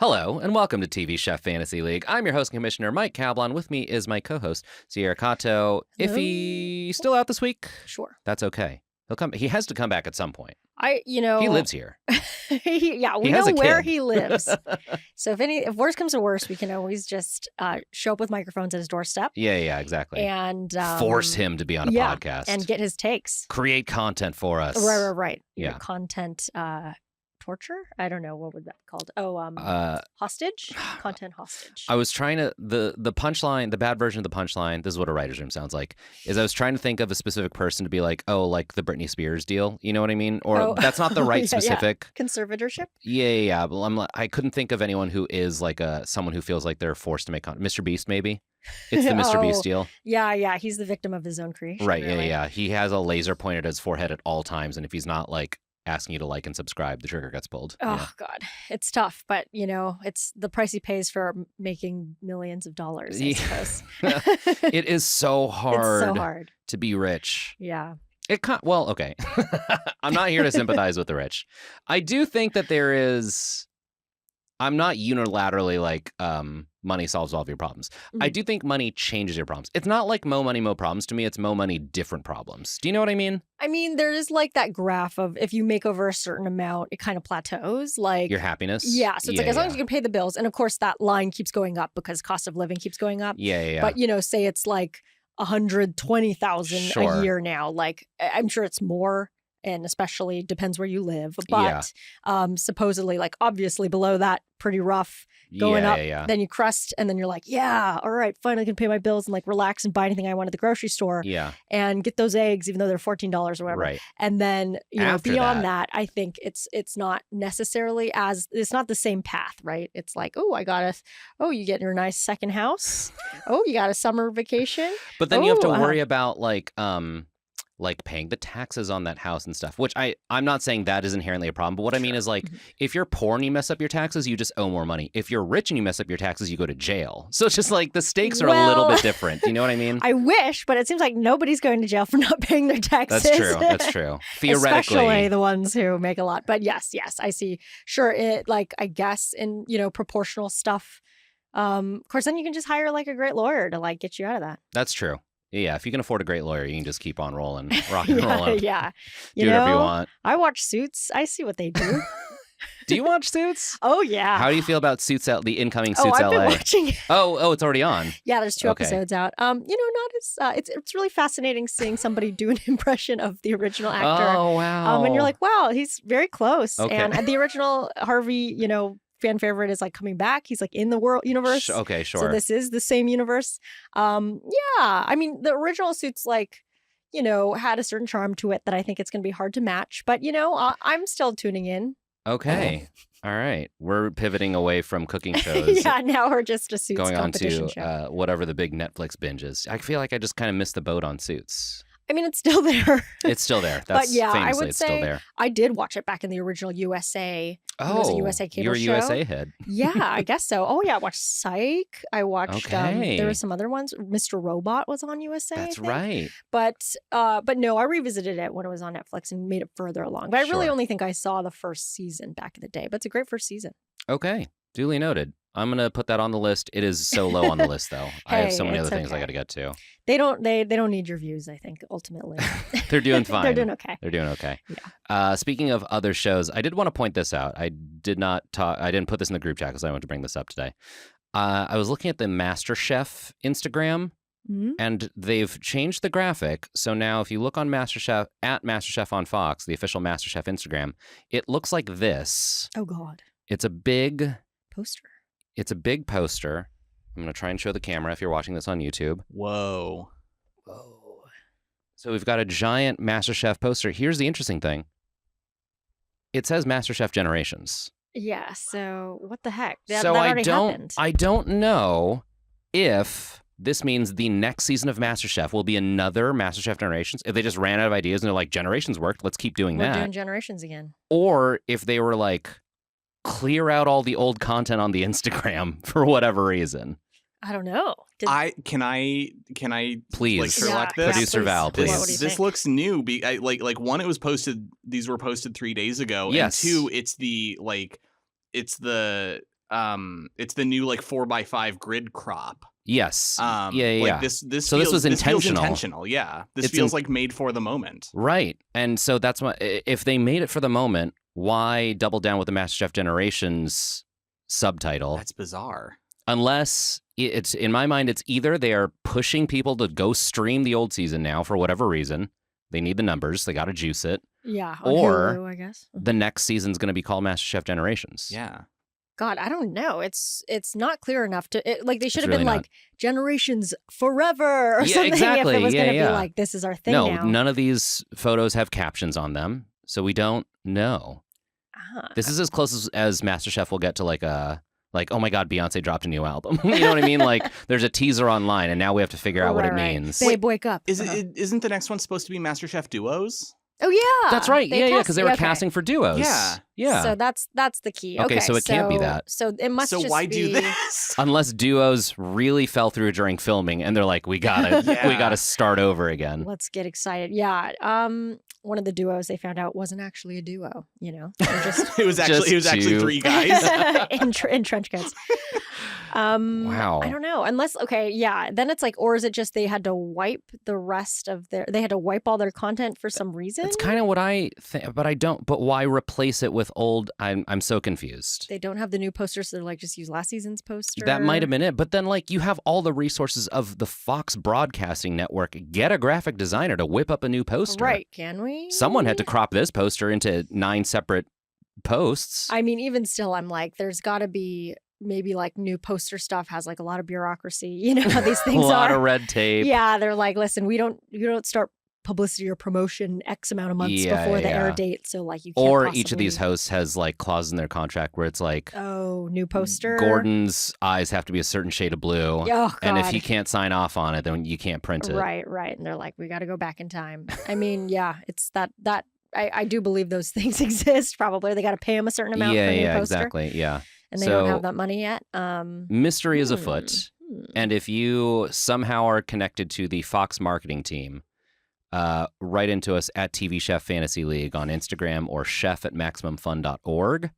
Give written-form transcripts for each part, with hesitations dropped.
Hello, and welcome to TV Chef Fantasy League. I'm your host and commissioner, Mike Cablon. With me is my co-host, Sierra Cato. If he's still out this week, sure, that's okay. He'll come. He has to come back at some point. He lives here. we know where he lives. So if worse comes to worse, we can always just show up with microphones at his doorstep. Yeah, exactly. And force him to be on a podcast and get his takes. Create content for us. Right. Yeah. Content torture? I don't know. What would that be called? Hostage? Content hostage. I was trying to, the punchline, the bad version of the punchline, this is what a writer's room sounds like, is I was trying to think of a specific person to be like, oh, like the Britney Spears deal. You know what I mean? Or that's not the right specific. Yeah. Conservatorship? Yeah. But I couldn't think of anyone who is like someone who feels like they're forced to make content. Mr. Beast, maybe? It's the Mr. Beast deal. Yeah. He's the victim of his own creation. Right, really. Yeah. He has a laser pointed at his forehead at all times. And if he's not like asking you to like and subscribe, the trigger gets pulled. Oh, God. It's tough, but, it's the price he pays for making millions of dollars, I suppose. It is so hard, it's so hard to be rich. Yeah. Okay. I'm not here to sympathize with the rich. I do think that I'm not unilaterally like money solves all of your problems. Mm-hmm. I do think money changes your problems. It's not like mo money, mo problems. To me, it's mo money, different problems. Do you know what I mean? I mean, there is like that graph of if you make over a certain amount, it kind of plateaus. Like your happiness? Yeah. So it's like as long as you can pay the bills. And of course, that line keeps going up because cost of living keeps going up. Yeah. But, say it's like 120,000 a year now. Like I'm sure it's more. And especially depends where you live. But supposedly, like obviously below that, pretty rough. Going up, then you crust, and then you're like, yeah, all right, finally can pay my bills and like relax and buy anything I want at the grocery store. Yeah. And get those eggs, even though they're $14 or whatever. Right. And then, After beyond that, I think it's not necessarily it's not the same path, right? It's like, you get your nice second house. You got a summer vacation. But then you have to worry about like paying the taxes on that house and stuff, which I'm not saying that is inherently a problem. But what I mean is like, if you're poor and you mess up your taxes, you just owe more money. If you're rich and you mess up your taxes, you go to jail. So it's just like the stakes are a little bit different. You know what I mean? I wish, but it seems like nobody's going to jail for not paying their taxes. That's true. Theoretically. Especially the ones who make a lot. But yes, I see. Sure, it I guess in, proportional stuff. Of course, then you can just hire like a great lawyer to like get you out of that. That's true. Yeah, if you can afford a great lawyer, you can just keep on rolling, rock and rolling. Yeah. Do whatever you want. I watch Suits. I see what they do. Do you watch Suits? Oh, yeah. How do you feel about Suits, the incoming Suits LA? I've been watching it. Oh, it's already on. Yeah, there's 2 episodes out. Not as it's really fascinating seeing somebody do an impression of the original actor. Oh, wow. And you're like, wow, he's very close. Okay. And the original Harvey, fan favorite is like coming back. He's like in the universe. Okay, sure. So this is the same universe. I mean, the original Suits had a certain charm to it that I think it's going to be hard to match. But I'm still tuning in. Okay. All right. We're pivoting away from cooking shows. Yeah, now we're just a Suits going on competition to show. Whatever the big Netflix binge is. I feel like I just kind of missed the boat on Suits. I mean, it's still there. It's still there. That's but yeah, famously, I would it's say still there. I did watch it back in the original USA. It was a USA cable you're a show. USA head. Yeah, I guess so. Oh yeah, I watched Psych. I watched. There were some other ones. Mr. Robot was on USA. That's right. But no, I revisited it when it was on Netflix and made it further along. But I really only think I saw the first season back in the day. But it's a great first season. Okay, duly noted. I'm gonna put that on the list. It is so low on the list, though. I have so many other things I got to get to. They don't need your views. I think ultimately they're doing fine. They're doing okay. They're doing okay. Yeah. Speaking of other shows, I did want to point this out. I didn't put this in the group chat because I wanted to bring this up today. I was looking at the MasterChef Instagram, and they've changed the graphic. So now, if you look on MasterChef at MasterChef on Fox, the official MasterChef Instagram, it looks like this. Oh God! It's a big poster. It's a big poster. I'm going to try and show the camera if you're watching this on YouTube. Whoa. So we've got a giant MasterChef poster. Here's the interesting thing. It says MasterChef Generations. Yeah, so what the heck? That happened. I don't know if this means the next season of MasterChef will be another MasterChef Generations. If they just ran out of ideas and they're like, Generations worked, let's keep doing that. We're doing Generations again. Or if they were like, clear out all the old content on the Instagram for whatever reason. I don't know. Can I please like Sherlock this? Producer Val, please. This looks new. Like one, it was posted. These were posted 3 days ago. Yes. And 2, it's the it's the new like 4x5 grid crop. Yes. Like yeah. This So this was feels intentional. intentional. Yeah. This feels like made for the moment. Right. And so that's what, if they made it for the moment, why double down with the MasterChef Generations subtitle? That's bizarre. Unless it's, in my mind, it's either they are pushing people to go stream the old season now for whatever reason. They need the numbers. They got to juice it. Yeah. Or Hulu, I guess. The next season's going to be called MasterChef Generations. Yeah. God, I don't know. It's not clear enough to like they should have really been not. like Generations Forever or Yeah, something. exactly. If it was Yeah, going to yeah. be like this is our thing No, now. none of these photos have captions on them, so we don't know. This is as close as MasterChef will get to like oh my God, Beyonce dropped a new album. You know what I mean? Like there's a teaser online, and now we have to figure out what it means. Babe, wake up. Isn't the next one supposed to be MasterChef duos? Oh yeah, That's right. Yeah, because they were okay. casting for duos. Yeah. So that's the key. Okay, so it can't be that. So it must. So just why be... do this? Unless duos really fell through during filming, and they're like, we gotta start over again. Let's get excited. Yeah. One of the duos they found out wasn't actually a duo. You know, just it was actually two. 3 guys in trench coats. Wow. I don't know. Unless, okay, yeah. Then it's like, or is it just they had to wipe the rest of they had to wipe all their content for some reason? It's kind of what I think, but I don't. But why replace it with old? I'm so confused. They don't have the new posters, so they're like, just use last season's poster. That might have been it. But then, like, you have all the resources of the Fox Broadcasting Network. Get a graphic designer to whip up a new poster. Right? Can we? Someone had to crop this poster into 9 separate posts. I mean, even still, I'm like, there's got to be. Maybe like new poster stuff has like a lot of bureaucracy. You know how these things a lot are. of red tape. Yeah, they're like, listen, you don't start publicity or promotion X amount of months before the air date. So like you can't Or possibly... each of these hosts has like clauses in their contract where it's like, oh, new poster. Gordon's eyes have to be a certain shade of blue. Oh, God. And if he can't sign off on it, then you can't print it. Right. And they're like, we got to go back in time. I mean, yeah, it's that I do believe those things exist. Probably they got to pay him a certain amount for a new poster. Exactly. Yeah. And they don't have that money yet. Mystery is afoot. And if you somehow are connected to the Fox marketing team, write into us at TV Chef Fantasy League on Instagram or chef@maximumfun.org,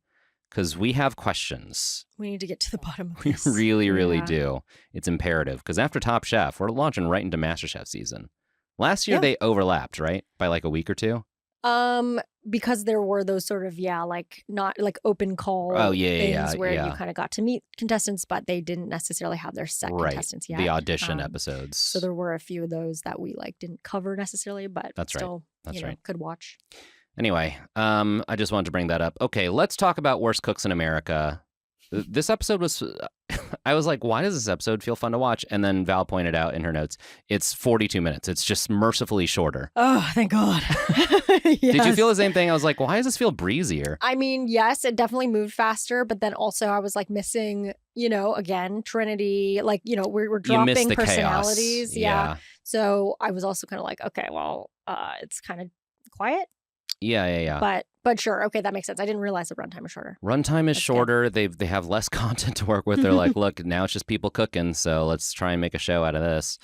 because we have questions. We need to get to the bottom of We this. really do. It's imperative, because after Top Chef, we're launching right into MasterChef season. Last year they overlapped, right? By like a week or two? Because there were those sort of, like not like open call things where you kind of got to meet contestants, but they didn't necessarily have their set contestants yet. The audition episodes. So there were a few of those that we like didn't cover necessarily, but still, could watch. Anyway, I just wanted to bring that up. Okay, let's talk about Worst Cooks in America. This episode was, I was like, why does this episode feel fun to watch? And then Val pointed out in her notes, it's 42 minutes. It's just mercifully shorter. Oh, thank God. Yes. Did you feel the same thing? I was like, why does this feel breezier? I mean, yes, it definitely moved faster, but then also I was like missing, again, Trinity, like, we're dropping personalities. Chaos. Yeah. So I was also kind of like, okay, well, it's kind of quiet. Yeah. But sure, okay, that makes sense. I didn't realize the runtime was shorter. Runtime is shorter. They have less content to work with. They're like, look, now it's just people cooking, so let's try and make a show out of this.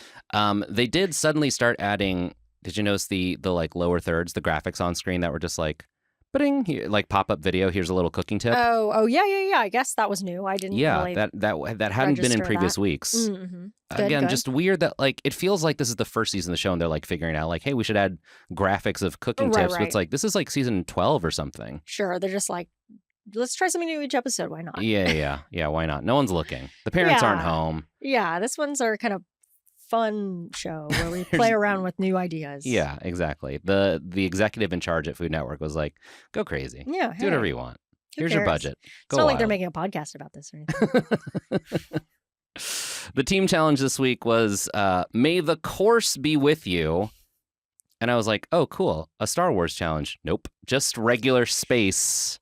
They did suddenly start adding. Did you notice the like lower thirds, the graphics on screen that were just like, ba-ding, here, like pop-up video? Here's a little cooking tip. Oh yeah. I guess that was new. I didn't. Really that hadn't been in previous weeks. Mm-hmm. Again, good. Just weird that like it feels like this is the first season of the show and they're like figuring out like, hey, we should add graphics of cooking tips. But it's like this is like season 12 or something. Sure, they're just like, let's try something new each episode. Why not? Yeah. Why not? No one's looking. The parents aren't home. Yeah, this one's our kind of fun show where we play around with new ideas. Yeah, exactly. The executive in charge at Food Network was like, go crazy. Yeah, do whatever you want. Here's your budget. It's not like they're making a podcast about this or anything. The team challenge this week was May the Course Be With You. And I was like, oh, cool. A Star Wars challenge. Nope. Just regular space.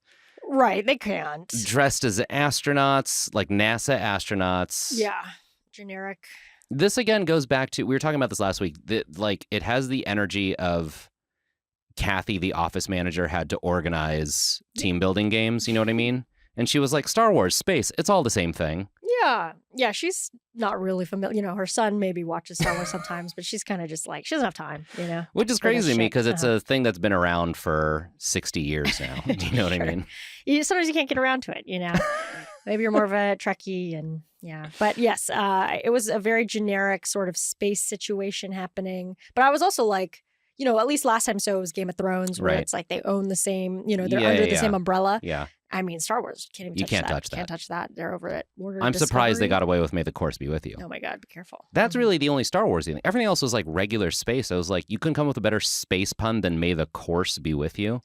Right. They can't. Dressed as astronauts, like NASA astronauts. Yeah. Generic. This again goes back to, we were talking about this last week, that like it has the energy of Kathy, the office manager, had to organize team building games. You know what I mean? And she was like, Star Wars, space, it's all the same thing. Yeah, she's not really familiar. Her son maybe watches Star Wars sometimes, but she's kind of just like, she doesn't have time, Which is crazy to me because it's a thing that's been around for 60 years now. Do you know what I mean? Sometimes you can't get around to it, Maybe you're more of a Trekkie and But yes, it was a very generic sort of space situation happening. But I was also like, at least last time it was Game of Thrones where it's like they own the same, they're under the same umbrella. Yeah. I mean, Star Wars can't even touch that. Can't touch that. They're over at Warner I'm Discovery. surprised they got away with May the Course be with you. Oh my God, be careful. That's really the only Star Wars thing. Everything else was like regular space. I was like, you couldn't come up with a better space pun than May the Course be with you?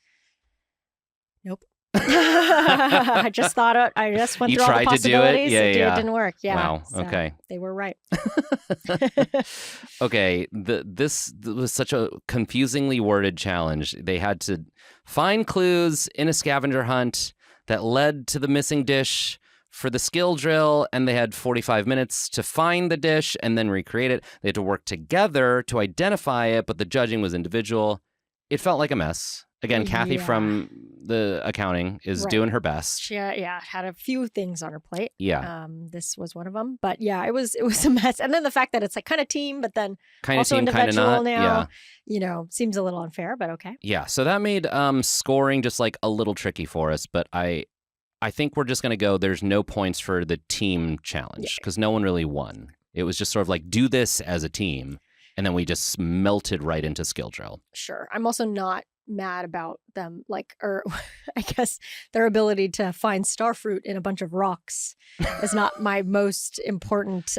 Nope. I just went through all the possibilities. It didn't work. Yeah. Wow. So okay. They were right. Okay. This was such a confusingly worded challenge. They had to find clues in a scavenger hunt that led to the missing dish for the skill drill, and they had 45 minutes to find the dish and then recreate it. They had to work together to identify it, but the judging was individual. It felt like a mess. Again, Kathy from the accounting is doing her best. She had a few things on her plate. Yeah. This was one of them. But yeah, it was a mess. And then the fact that it's like kind of team, but then kind also of team, kind of not. Now, seems a little unfair, but okay. Yeah. So that made scoring just like a little tricky for us. But I think we're just going to go, there's no points for the team challenge because no one really won. It was just sort of like, do this as a team. And then we just melted right into skill drill. Sure. I'm also not mad about them, or I guess their ability to find starfruit in a bunch of rocks is not my most important,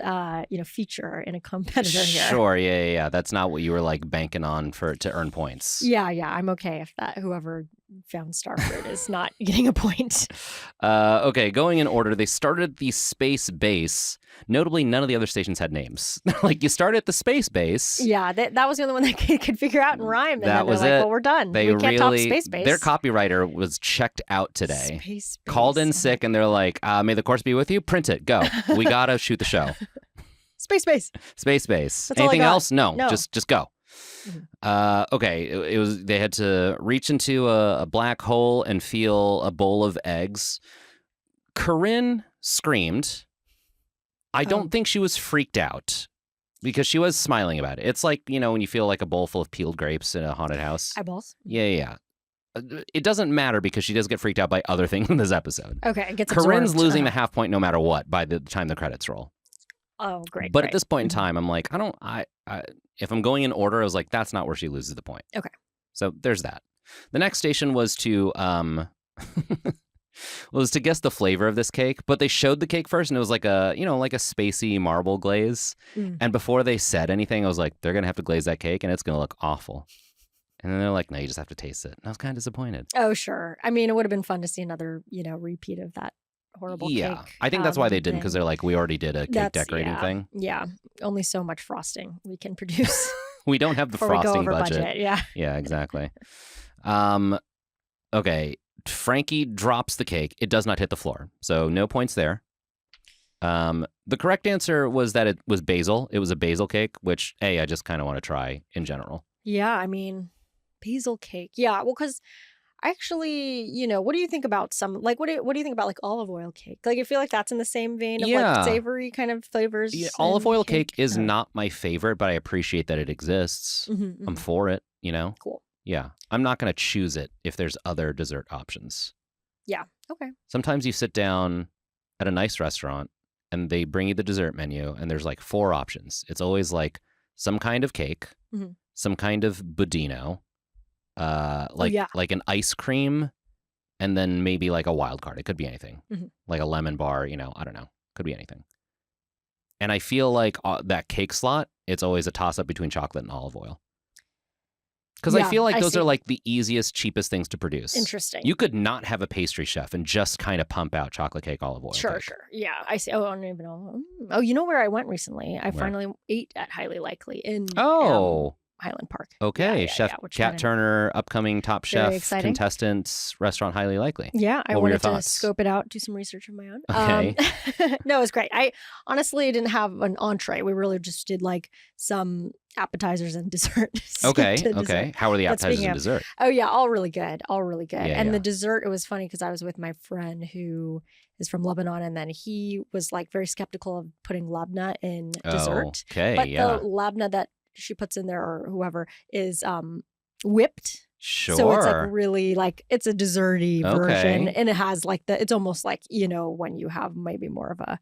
feature in a competitor here. Sure, yeah. That's not what you were like banking on to earn points. Yeah, I'm okay if whoever found starfruit is not getting a point. Okay, going in order, they started the space base. Notably, none of the other stations had names. Like, you start at the space base. Yeah, that was the only one that could figure out and rhyme. And that was like, it. Well, we're done. We can't top space base. Their copywriter was checked out today. Space base. Called in sick, and they're like, may the course be with you. Print it. Go. We got to shoot the show. Space base. Space base. That's anything else? No. Just go. Mm-hmm. Okay, it was. They had to reach into a black hole and feel a bowl of eggs. Corinne screamed. I don't think she was freaked out because she was smiling about it. It's like, when you feel like a bowl full of peeled grapes in a haunted house. Eyeballs. Yeah. It doesn't matter because she does get freaked out by other things in this episode. Okay, it gets Corinne's absorbed. losing the half point no matter what by the time the credits roll. Oh, great. But at this point in time, I'm like, if I'm going in order, I was like, that's not where she loses the point. Okay. So there's that. The next station was to guess the flavor of this cake, but they showed the cake first, and it was like a spacey marble glaze. And before they said anything, I was like, they're gonna have to glaze that cake, and it's gonna look awful. And then they're like, no, you just have to taste it. And I was kind of disappointed. Oh, sure. I mean, it would have been fun to see another, repeat of that horrible cake. Yeah, I think that's why they didn't, because they're like, we already did a cake decorating thing. Yeah, only so much frosting we can produce. We don't have the frosting budget. Yeah. Yeah, exactly. Okay. Frankie drops the cake. It does not hit the floor, so no points there. The correct answer was that it was basil. It was a basil cake, which, I just kind of want to try in general. Yeah, I mean, basil cake. Yeah, well, because actually, what do you think about what do you think about like olive oil cake? Like, I feel like that's in the same vein of like savory kind of flavors. Yeah, olive oil cake is not my favorite, but I appreciate that it exists. Mm-hmm. I'm for it, Cool. Yeah. I'm not going to choose it if there's other dessert options. Yeah. Okay. Sometimes you sit down at a nice restaurant and they bring you the dessert menu and there's like 4 options. It's always like some kind of cake, some kind of budino, like an ice cream, and then maybe like a wild card. It could be anything. Like a lemon bar, I don't know. Could be anything. And I feel like that cake slot, it's always a toss-up between chocolate and olive oil. Because I feel like those are like the easiest, cheapest things to produce. Interesting. You could not have a pastry chef and just kind of pump out chocolate cake, olive oil. Sure. Yeah, I see. Oh, I don't even know. Oh, you know where I went recently? I finally ate at Highly Likely in Highland Park. Okay. Yeah, Chef Kat Turner, upcoming Top Chef contestants, restaurant Highly Likely. Yeah, I wanted to scope it out, do some research of my own. Okay. No, it was great. I honestly didn't have an entree. We really just did like some appetizers and dessert. Okay. How are the appetizers and dessert? Oh yeah, all really good. Yeah, and the dessert, it was funny because I was with my friend who is from Lebanon, and then he was like very skeptical of putting labna in dessert. Okay, but the labna that she puts in there, or whoever, is whipped Sure. So it's like really like it's a desserty version, and it has like it's almost like when you have maybe more of a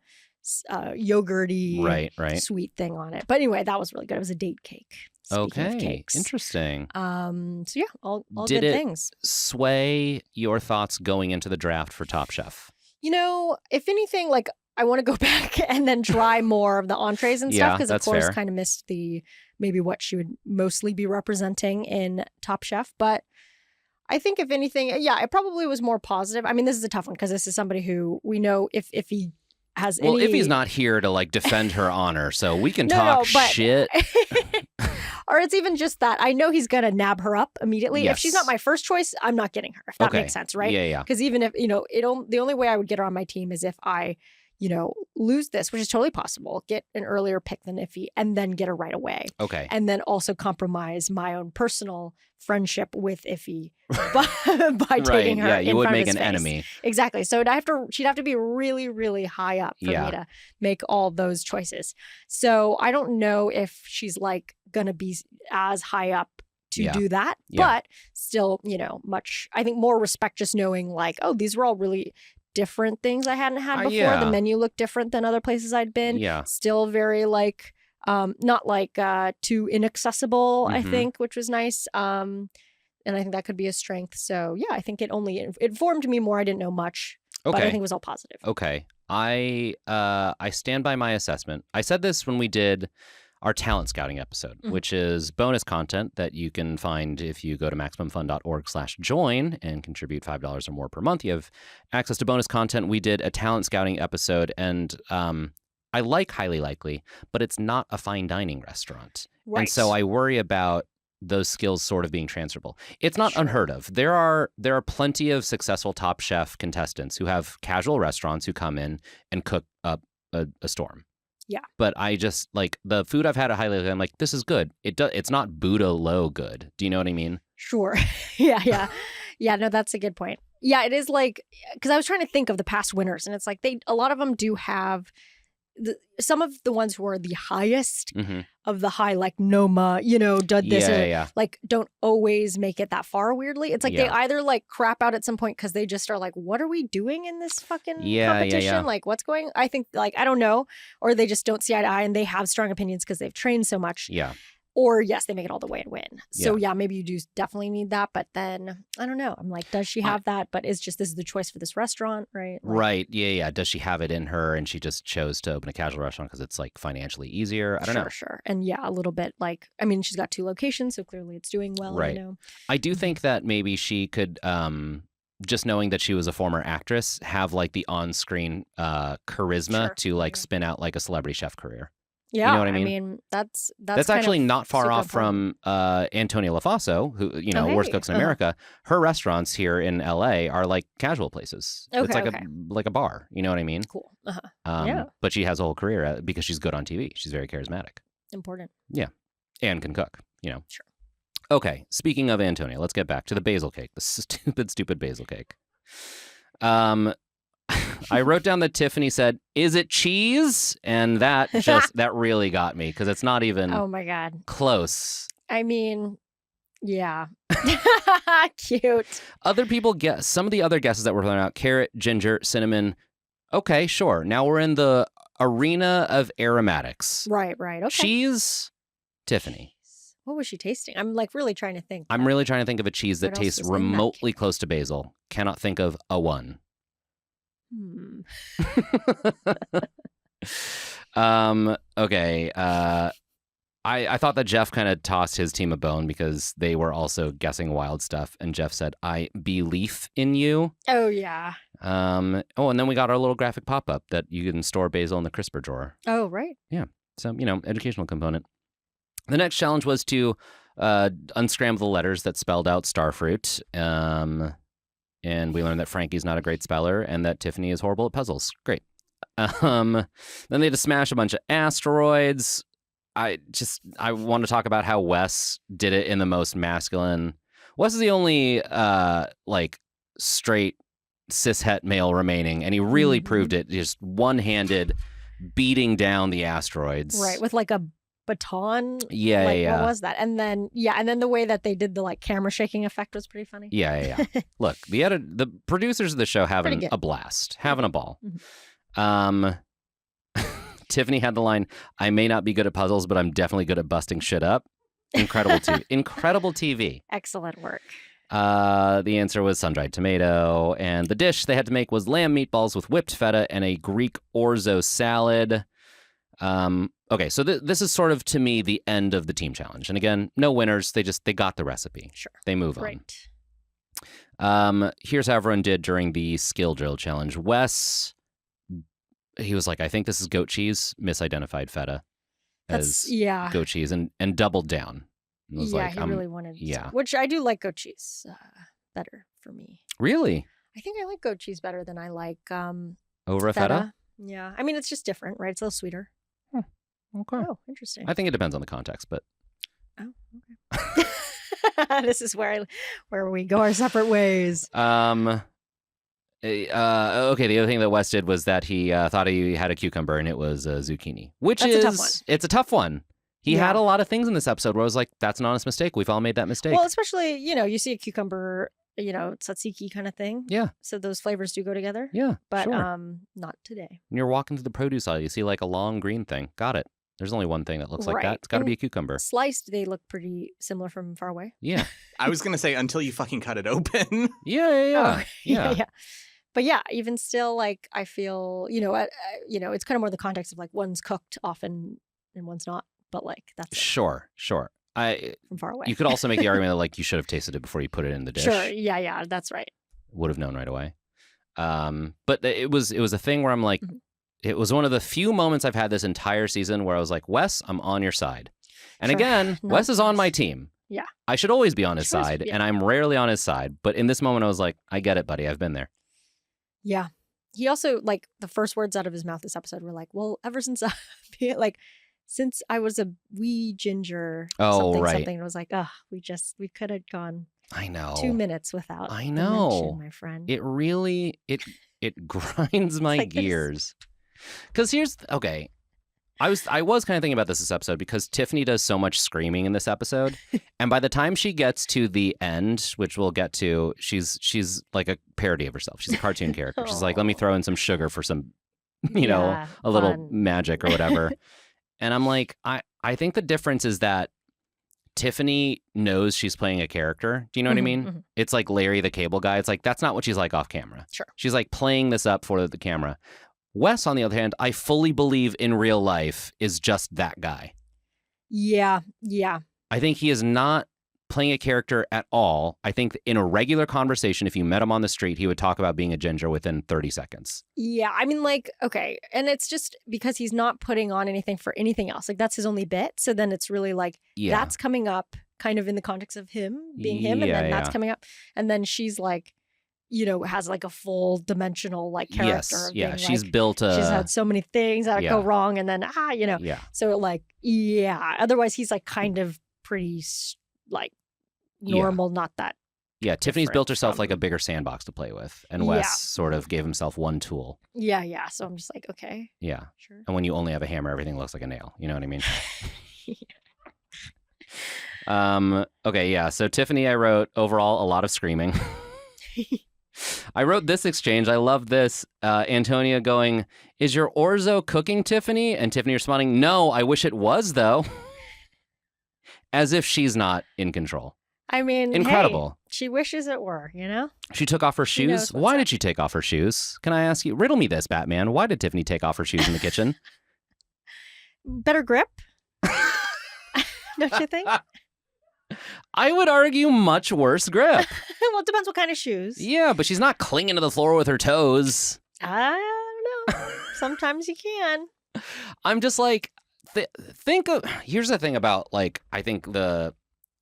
yogurty sweet thing on it. But anyway, that was really good. It was a date cake. Speaking of cakes. Interesting. So yeah, all Did good it things. Sway your thoughts going into the draft for Top Chef? If anything, like I want to go back and then try more of the entrees and stuff because of course kind of missed maybe what she would mostly be representing in Top Chef. But I think if anything, it probably was more positive. I mean, this is a tough one because this is somebody who we know if he has well, if he's not here to like defend her honor, so we can talk shit. Or it's even just that I know he's gonna nab her up immediately. Yes. If she's not my first choice, I'm not getting her. If that makes sense, right? Yeah. Because even if the only way I would get her on my team is if I lose this, which is totally possible, get an earlier pick than Iffy, and then get her right away. Okay. And then also compromise my own personal friendship with Iffy by taking her. Yeah, you would make an face. enemy. Exactly. So she'd have to be really, really high up for me to make all those choices. So I don't know if she's like gonna be as high up to do that, but still, much. I think more respect just knowing like, oh, these were all really different things I hadn't had before. The menu looked different than other places I'd been. Yeah. Still very like, not like too inaccessible, I think, which was nice. And I think that could be a strength. So yeah, I think it informed me more. I didn't know much, but I think it was all positive. Okay. I stand by my assessment. I said this when we did our talent scouting episode, which is bonus content that you can find if you go to MaximumFun.org/join and contribute $5 or more per month. You have access to bonus content. We did a talent scouting episode, and I like Highly Likely, but it's not a fine dining restaurant. Right. And so I worry about those skills sort of being transferable. It's not unheard of. There are plenty of successful Top Chef contestants who have casual restaurants who come in and cook up a storm. Yeah. But I just like the food I've had at Highly Likely, I'm like, this is good. It's not Buddha low good. Do you know what I mean? Sure. Yeah. No, that's a good point. Yeah, it is like, because I was trying to think of the past winners, and it's like a lot of them do have some of the ones who are the highest of the high, like Noma, did this, like don't always make it that far. Weirdly, it's like they either like crap out at some point because they just are like, what are we doing in this fucking competition? Like, what's going? I think like I don't know, or they just don't see eye to eye, and they have strong opinions because they've trained so much. Yeah. Or yes, they make it all the way and win. So yeah, maybe you do definitely need that. But then I don't know. I'm like, does she have that? But this is the choice for this restaurant, right? Like, right. Yeah. Does she have it in her, and she just chose to open a casual restaurant because it's like financially easier? I don't know. Sure. And yeah, a little bit like, I mean, she's got 2 locations, so clearly it's doing well. Right. I do think that maybe she could, just knowing that she was a former actress, have like the on-screen charisma to like spin out like a celebrity chef career. Yeah, you know what I mean? That's actually not far off from Antonia LaFaso, who worst cooks in America. Her restaurants here in LA are like casual places. It's like a bar. You know what I mean? Cool. But she has a whole career because she's good on TV. She's very charismatic. Important. Yeah, and can cook. Sure. Okay. Speaking of Antonia, let's get back to the basil cake. The stupid basil cake. I wrote down that Tiffany said, "Is it cheese?" And that really got me because it's not even oh my God, close. I mean, yeah. Cute. Other people guess some of the other guesses that were thrown out: carrot, ginger, cinnamon. Okay, sure. Now we're in the arena of aromatics. Right. Okay. Cheese, Tiffany. What was she tasting? I'm like really trying to think. I'm really trying to think of a cheese that tastes remotely close to basil. Cannot think of a one. Okay. I thought that Jeff kind of tossed his team a bone because they were also guessing wild stuff, and Jeff said, "I believe in you." Oh yeah. And then we got our little graphic pop-up that you can store basil in the crisper drawer. Oh right. Yeah. So educational component. The next challenge was to unscramble the letters that spelled out starfruit. And we learned that Frankie's not a great speller and that Tiffany is horrible at puzzles. Great. Then they had to smash a bunch of asteroids. I want to talk about how Wes did it in the most masculine. Wes is the only straight cishet male remaining, and he really proved it just one-handed beating down the asteroids. Right, with like a baton. Yeah, like, yeah. What was that? And then the way that they did the like camera shaking effect was pretty funny. Yeah. Look, the producers of the show having a blast, having a ball. Tiffany had the line, "I may not be good at puzzles, but I'm definitely good at busting shit up." Incredible TV. Incredible TV. Excellent work. The answer was sun-dried tomato, and the dish they had to make was lamb meatballs with whipped feta and a Greek orzo salad. Okay, so this is sort of, to me, the end of the team challenge. And again, no winners. They got the recipe. Sure. They move Great. on. Here's how everyone did during the skill drill challenge. Wes, he was like, I think this is goat cheese, misidentified feta as goat cheese, and doubled down. And was he really wanted which I do like goat cheese better for me. Really? I think I like goat cheese better than I like over a feta? Yeah. I mean, it's just different, right? It's a little sweeter. Okay. Oh, interesting. I think it depends on the context, but... Oh, okay. This is where we go our separate ways. Okay, the other thing that Wes did was that he thought he had a cucumber and it was a zucchini, which That's a tough one. It's a tough one. He had a lot of things in this episode where I was like, that's an honest mistake. We've all made that mistake. Well, especially, you see a cucumber, tzatziki kind of thing. Yeah. So those flavors do go together. Yeah, but sure. Not today. When you're walking through the produce aisle, you see like a long green thing. Got it. There's only one thing that looks like that. It's got to be a cucumber. Sliced, they look pretty similar from far away. Yeah. I was going to say, until you fucking cut it open. Yeah. But yeah, even still, like, I feel, it's kind of more the context of like one's cooked often and one's not. But like, that's Sure. from far away. You could also make the argument that like you should have tasted it before you put it in the dish. Sure. Yeah. That's right. Would have known right away. But it was a thing where I'm like, it was one of the few moments I've had this entire season where I was like, Wes, I'm on your side. And again, Wes is on my team. Yeah. I should always be on his side, and I'm rarely on his side. But in this moment, I was like, I get it, buddy. I've been there. Yeah. He also, like, the first words out of his mouth this episode were like, well, ever since since I was a wee ginger, something, it was like, we could have gone. I know. 2 minutes without. I know, mention, my friend. It really it grinds my gears. Because I was kind of thinking about this episode because Tiffany does so much screaming in this episode, and by the time she gets to the end, which we'll get to, she's like a parody of herself. She's a cartoon character. She's like, let me throw in some sugar for some, a little magic or whatever. And I'm like, I think the difference is that Tiffany knows she's playing a character. Do you know what I mean? Mm-hmm. It's like Larry the Cable Guy. It's like, that's not what she's like off camera. Sure. She's like playing this up for the camera. Wes, on the other hand, I fully believe in real life is just that guy. Yeah. I think he is not playing a character at all. I think in a regular conversation, if you met him on the street, he would talk about being a ginger within 30 seconds. Yeah. I mean, like, okay. And it's just because he's not putting on anything for anything else. Like, that's his only bit. So then it's really like, that's coming up kind of in the context of him being him. And then that's coming up. And then she's like, has like a full dimensional like character. Yes, yeah. She's built a... She's had so many things that go wrong. And then, Yeah. So like, otherwise he's like kind of pretty like normal, not that. Yeah, Tiffany's built herself like a bigger sandbox to play with. And Wes sort of gave himself one tool. Yeah. So I'm just like, okay. Yeah. Sure. And when you only have a hammer, everything looks like a nail. You know what I mean? Okay, yeah. So Tiffany, I wrote overall a lot of screaming. I wrote this exchange. I love this. Antonia going, is your orzo cooking, Tiffany? And Tiffany responding, no, I wish it was, though. As if she's not in control. I mean, incredible. Hey, she wishes it were, She took off her shoes. Why did she take off her shoes? Can I ask you? Riddle me this, Batman. Why did Tiffany take off her shoes in the kitchen? Better grip. Don't you think? I would argue much worse grip. Well, it depends what kind of shoes. Yeah, but she's not clinging to the floor with her toes. I don't know. Sometimes you can. I'm just like, here's the thing about, like, I think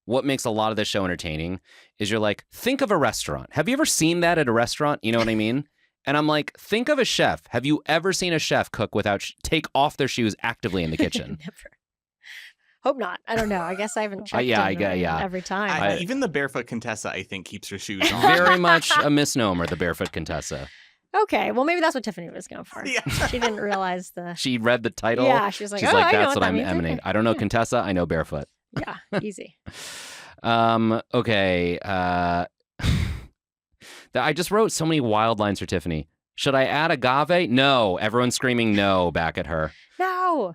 what makes a lot of this show entertaining is you're like, think of a restaurant. Have you ever seen that at a restaurant? You know what I mean? And I'm like, think of a chef. Have you ever seen a chef cook without take off their shoes actively in the kitchen? Never. Hope not. I don't know. I guess I haven't checked every time. Even the barefoot Contessa, I think, keeps her shoes on. Very much a misnomer, the barefoot Contessa. Okay, well, maybe that's what Tiffany was going for. Yeah. She didn't realize the... She read the title. Yeah, she was like, She's oh, like, I know that's what what that I'm means. emanating. Okay. I don't know Yeah. Contessa. I know barefoot. Yeah, easy. Okay. I just wrote so many wild lines for Tiffany. Should I add agave? No. Everyone's screaming no back at her. No.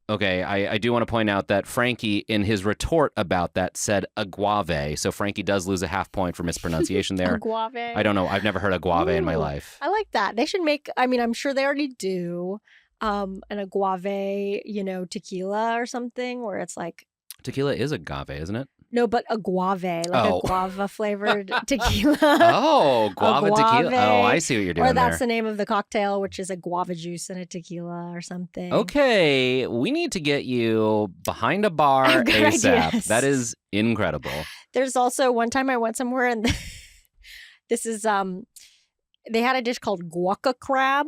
Okay, I do want to point out that Frankie, in his retort about that, said aguave. So Frankie does lose a half point for mispronunciation there. Aguave. I don't know. I've never heard aguave in my Ooh, life. I like that. They should make, I mean, I'm sure they already do an aguave, tequila or something where it's like... Tequila is agave, isn't it? No, but aguave, like a guava flavored tequila. Oh, guava tequila. Aguave. Oh, I see what you're doing Or that's there. the name of the cocktail, which is a guava juice and a tequila or something. Okay, we need to get you behind a bar I have good ASAP. ideas. That is incredible. There's also one time I went somewhere and this is they had a dish called guaca crab,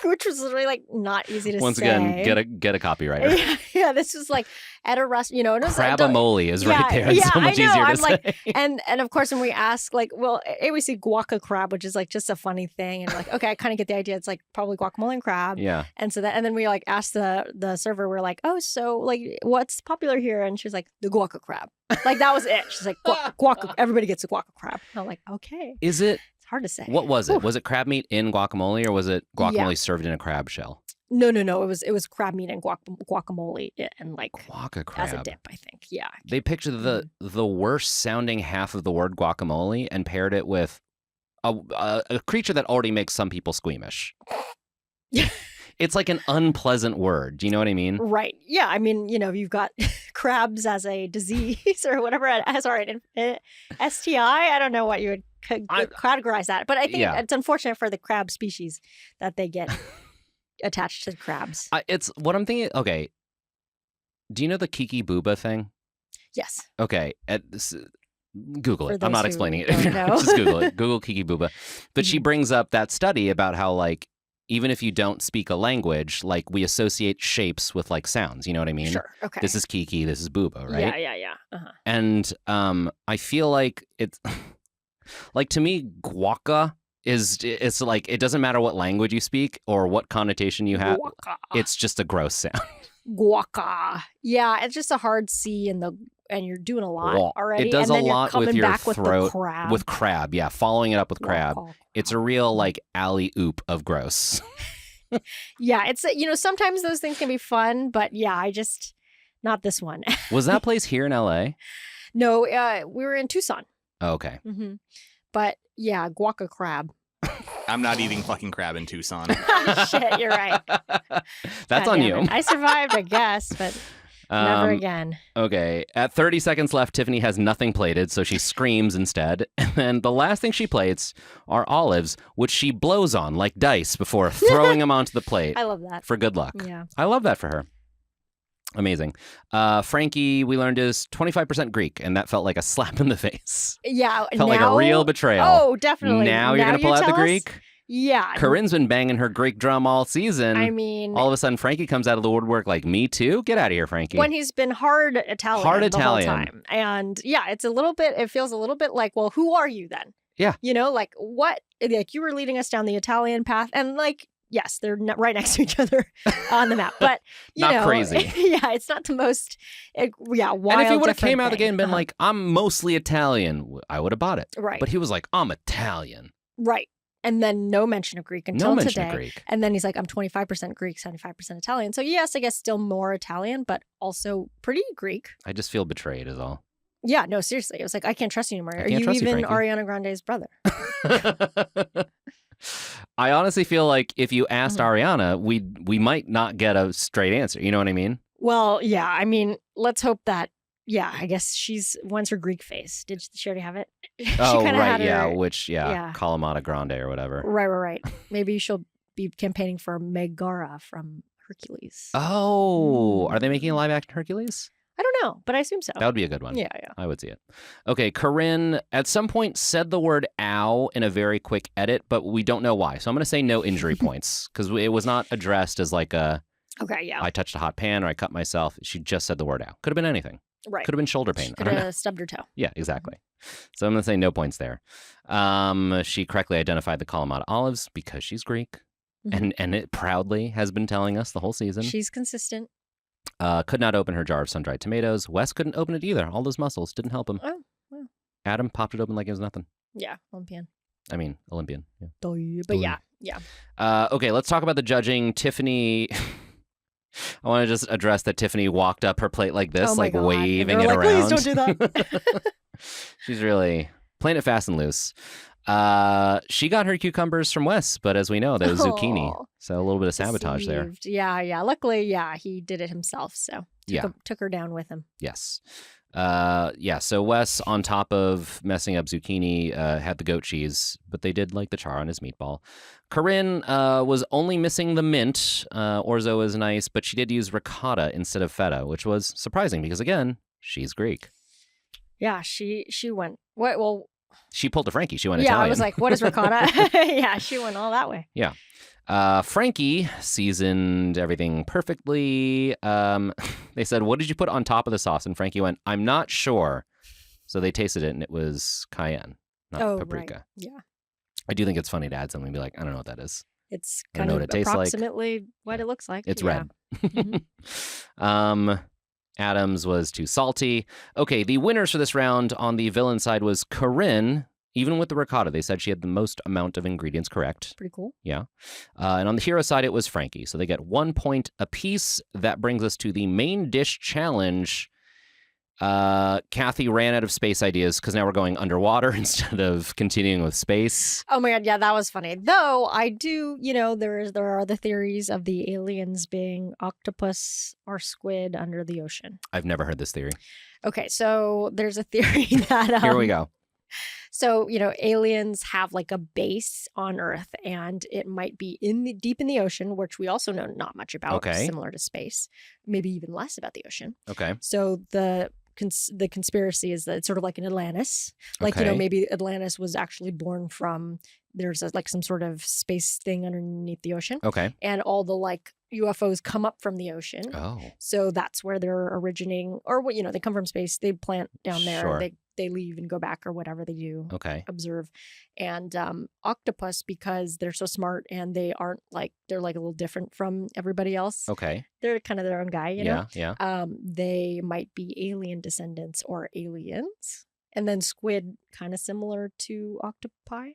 which was literally like not easy to Once say. again, get a copywriter. Yeah, this was like at a restaurant, it was Crabamole is right there. It's yeah, so much I know. easier to I'm say. like, and of course when we ask like, well, we see guaca crab, which is like just a funny thing, and like, okay, I kind of get the idea. It's like probably guacamole and crab. Yeah. And then we like asked the server, we're like, oh, so like what's popular here? And she's like, the guaca crab. Like that was it. She's like, guaca. Everybody gets a guaca crab. And I'm like, okay. Is it? It's hard to say. What was it? Was it crab meat in guacamole, or was it guacamole Yeah. served in a crab shell? No. It was crab meat and guacamole and like Guaca crab. as a dip, I think. Yeah. They picked the worst sounding half of the word guacamole and paired it with a creature that already makes some people squeamish. It's like an unpleasant word. Do you know what I mean? Right. Yeah. I mean, you've got crabs as a disease or whatever. Sorry, an STI. I don't know what you would categorize that. But I think it's unfortunate for the crab species that they get attached to crabs. It's what I'm thinking. Okay. Do you know the Kiki Booba thing? Yes. Okay. Google For it. I'm not those who explaining it. don't know. Just Google it. Google Kiki Booba. But she brings up that study about how, like, even if you don't speak a language, like, we associate shapes with, like, sounds. You know what I mean? Sure. Okay. This is Kiki. This is Booba, right? Yeah. Uh-huh. And I feel like it's like, to me, guaca it's like, it doesn't matter what language you speak or what connotation you have. Guaca. It's just a gross sound. Guaca. Yeah, it's just a hard C and you're doing a lot already. It does and a then lot you're with coming your back throat. With the crab. With crab, yeah. Following it up with crab. Guaca. It's a real, like, alley-oop of gross. Yeah, it's, sometimes those things can be fun, but yeah, not this one. Was that place here in LA? No, we were in Tucson. Oh, okay. Mm-hmm. But yeah, guaca crab. I'm not eating fucking crab in Tucson. Shit, you're right. That's God on damn you. it. I survived, I guess, but never again. Okay. At 30 seconds left, Tiffany has nothing plated, so she screams instead. And then the last thing she plates are olives, which she blows on like dice before throwing them onto the plate I love that. for good luck. Yeah. I love that for her. Amazing. Frankie, we learned, is 25% Greek, and that felt like a slap in the face. Yeah. Felt like a real betrayal. Oh, definitely. Now you're going to pull out the tell us? Greek? Yeah. Corinne's been banging her Greek drum all season. I mean, all of a sudden, Frankie comes out of the woodwork like, me too? Get out of here, Frankie. when he's been hard Italian the whole time. And yeah, it feels a little bit like, well, who are you then? Yeah. Like what? Like you were leading us down the Italian path and like, yes, they're right next to each other on the map, but not crazy. Yeah, it's not the most, wild. And if he would have came out of the thing. gate and been like, I'm mostly Italian, I would have bought it. Right. But he was like, I'm Italian. Right. And then no mention of Greek until No mention today. of Greek. And then he's like, I'm 25% Greek, 75% Italian. So yes, I guess still more Italian, but also pretty Greek. I just feel betrayed is all. Yeah, no, seriously. It was like, I can't trust you anymore. Are you trust you, even Frankie. Ariana Grande's brother? I honestly feel like if you asked Ariana, we might not get a straight answer. You know what I mean? Well, yeah. I mean, let's hope that, I guess when's her Greek face? Did she already have it? She Oh, kinda right. had her- Yeah. yeah. Kalamata Grande or whatever. Right. Maybe she'll be campaigning for Megara from Hercules. Oh, are they making a live action Hercules? I don't know, but I assume so. That would be a good one. Yeah. I would see it. Okay, Corinne at some point said the word ow in a very quick edit, but we don't know why. So I'm going to say no injury points because it was not addressed as like a Okay, yeah. I touched a hot pan or I cut myself. She just said the word out. Could have been anything. Right. Could have been shoulder pain. Could have stubbed her toe. Yeah, exactly. So I'm going to say no points there. She correctly identified the Kalamata olives because she's Greek. And it proudly has been telling us the whole season. She's consistent. Could not open her jar of sun-dried tomatoes. Wes couldn't open it either. All those muscles didn't help him. Oh, wow. Adam popped it open like it was nothing. Yeah, Olympian. Olympian. Yeah. But yeah. Okay, let's talk about the judging. Tiffany... I want to just address that Tiffany walked up her plate like this, like God. Waving it around. Please don't do that. She's really playing it fast and loose. She got her cucumbers from Wes, but as we know, that was zucchini. So a little bit of sabotage there. Yeah. Luckily, he did it himself. So took her down with him. Yes. So Wes, on top of messing up zucchini, had the goat cheese, but they did like the char on his meatball. Corinne was only missing the mint. Orzo is nice, but she did use ricotta instead of feta, which was surprising because, again, she's Greek. Yeah, she went... What? Well... She pulled a Frankie. She went Italian. Yeah, I was like, what is ricotta? Yeah, she went all that way. Yeah. Frankie seasoned everything perfectly. They said, what did you put on top of the sauce? And Frankie went, I'm not sure. So they tasted it, and it was cayenne, not paprika. Right. Yeah. I do think it's funny to add something and be like, I don't know what that is. It's kind of approximately what it looks like. It's red. Adams was too salty. Okay, the winners for this round on the villain side was Corinne. Even with the ricotta, they said she had the most amount of ingredients correct. Pretty cool. Yeah. And on the hero side, it was Frankie. So they get 1 point apiece. That brings us to the main dish challenge. Kathy ran out of space ideas because now we're going underwater instead of continuing with space. Oh my God, yeah, that was funny. Though I do, there are the theories of the aliens being octopus or squid under the ocean. I've never heard this theory. Okay, so there's a theory that... Here we go. So, aliens have like a base on Earth, and it might be deep in the ocean, which we also know not much about, similar to space, maybe even less about the ocean. Okay. So the conspiracy is that it's sort of like an Atlantis. Like, maybe Atlantis was actually born from, there's some sort of space thing underneath the ocean. Okay. And all the UFOs come up from the ocean. Oh. So that's where they're originating, or they come from space. They plant down there. Sure. They leave and go back or whatever they do. Okay. Observe. And octopus, because they're so smart and they aren't they're a little different from everybody else. Okay. They're kind of their own guy, know? Yeah. They might be alien descendants or aliens. And then squid, kind of similar to octopi.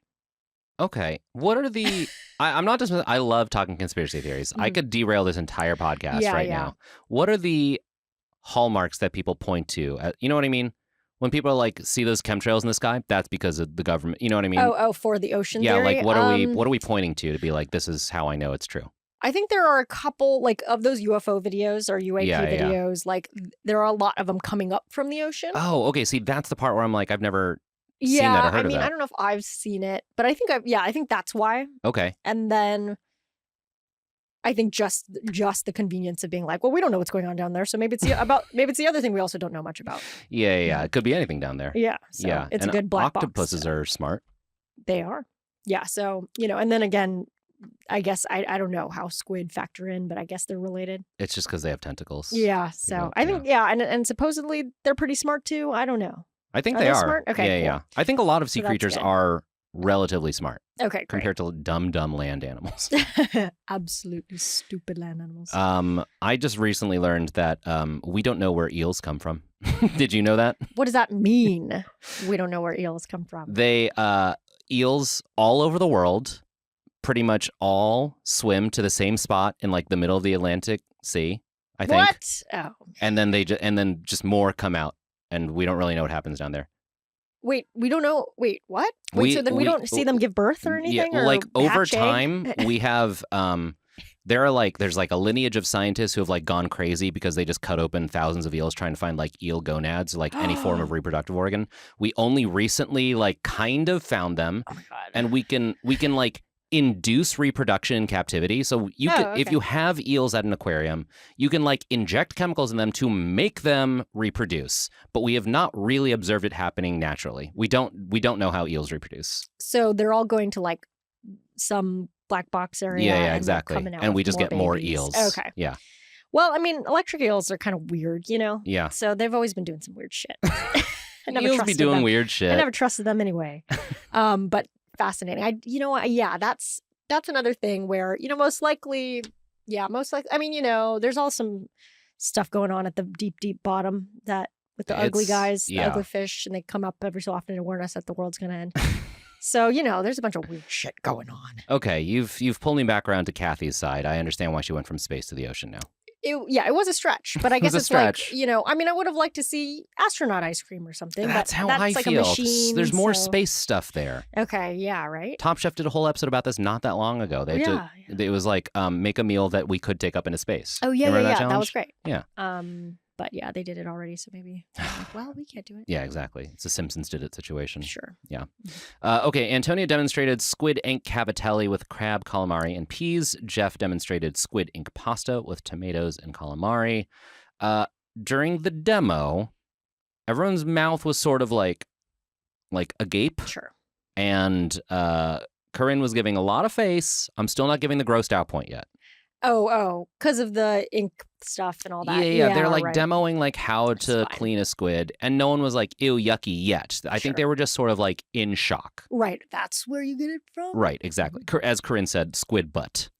Okay. What are the... I'm not just... I love talking conspiracy theories. I could derail this entire podcast now. What are the hallmarks that people point to? You know what I mean? When people see those chemtrails in the sky, that's because of the government. You know what I mean? Oh, for the ocean theory? Yeah, what are we pointing to be like, this is how I know it's true? I think there are a couple, of those UFO videos or UAP videos, there are a lot of them coming up from the ocean. Oh, okay. See, that's the part where I'm like, I've never seen that or heard of that. I don't know if I've seen it, but I think that's why. Okay. And then I think just the convenience of being well, we don't know what's going on down there, so maybe it's the other thing we also don't know much about. Yeah. It could be anything down there. Yeah. So it's a good black box. Octopuses are smart. They are. Yeah. So, and then again, I guess I don't know how squid factor in, but I guess they're related. It's just because they have tentacles. Yeah. So I think, and supposedly they're pretty smart too. I don't know. I think they are. Smart? Okay. Yeah. I think a lot of sea creatures are relatively smart. Okay, great. Compared to dumb land animals. Absolutely stupid land animals. I just recently learned that we don't know where eels come from. Did you know that? What does that mean? We don't know where eels come from. They eels all over the world pretty much all swim to the same spot in the middle of the Atlantic Sea, I think. What? Oh. And then just more come out, and we don't really know what happens down there. Wait, we don't know. Wait, what? So then we don't see them give birth or anything? Yeah, or over time, we have, there's a lineage of scientists who have gone crazy because they just cut open thousands of eels trying to find eel gonads, any form of reproductive organ. We only recently kind of found them. Oh my God. And we can induce reproduction in captivity. So if you have eels at an aquarium, you can inject chemicals in them to make them reproduce. But we have not really observed it happening naturally. We don't know how eels reproduce. So they're all going to some black box area. Yeah, exactly. And we just get more babies. eels. Okay. Yeah. Well, I mean, electric eels are kind of weird, you know? Yeah. So they've always been doing some weird shit. I never Eels be trusted doing them. weird shit. I never trusted them anyway. But fascinating. You know what? Yeah, that's another thing where, you know, most likely, I mean, you know, there's all some stuff going on at the deep, deep bottom that with the ugly guys, the ugly fish, and they come up every so often to warn us that the world's going to end. So, you know, there's a bunch of weird shit going on. Okay, you've pulled me back around to Kathy's side. I understand why she went from space to the ocean now. It was a stretch, but I guess it's stretch. like, you know, I mean, I would have liked to see astronaut ice cream or something. That's how that's I like feel. A machine, There's more space stuff there. Okay, yeah, right? Top Chef did a whole episode about this not that long ago. It was like make a meal that we could take up into space. Oh, yeah, that was great. Yeah. But yeah, they did it already, so maybe, like, well, we can't do it. Yeah, exactly. It's a Simpsons did it situation. Sure. Yeah. Okay, Antonia demonstrated squid ink cavatelli with crab, calamari, and peas. Jeff demonstrated squid ink pasta with tomatoes and calamari. During the demo, everyone's mouth was sort of like agape. Sure. And Corinne was giving a lot of face. I'm still not giving the grossed out point yet. Oh, because of the ink stuff and all that. Yeah. They're like demoing like how to clean a squid, and no one was like, ew, yucky yet. I think they were just sort of like in shock. Right. That's where you get it from. Right. Exactly. As Corinne said, squid butt.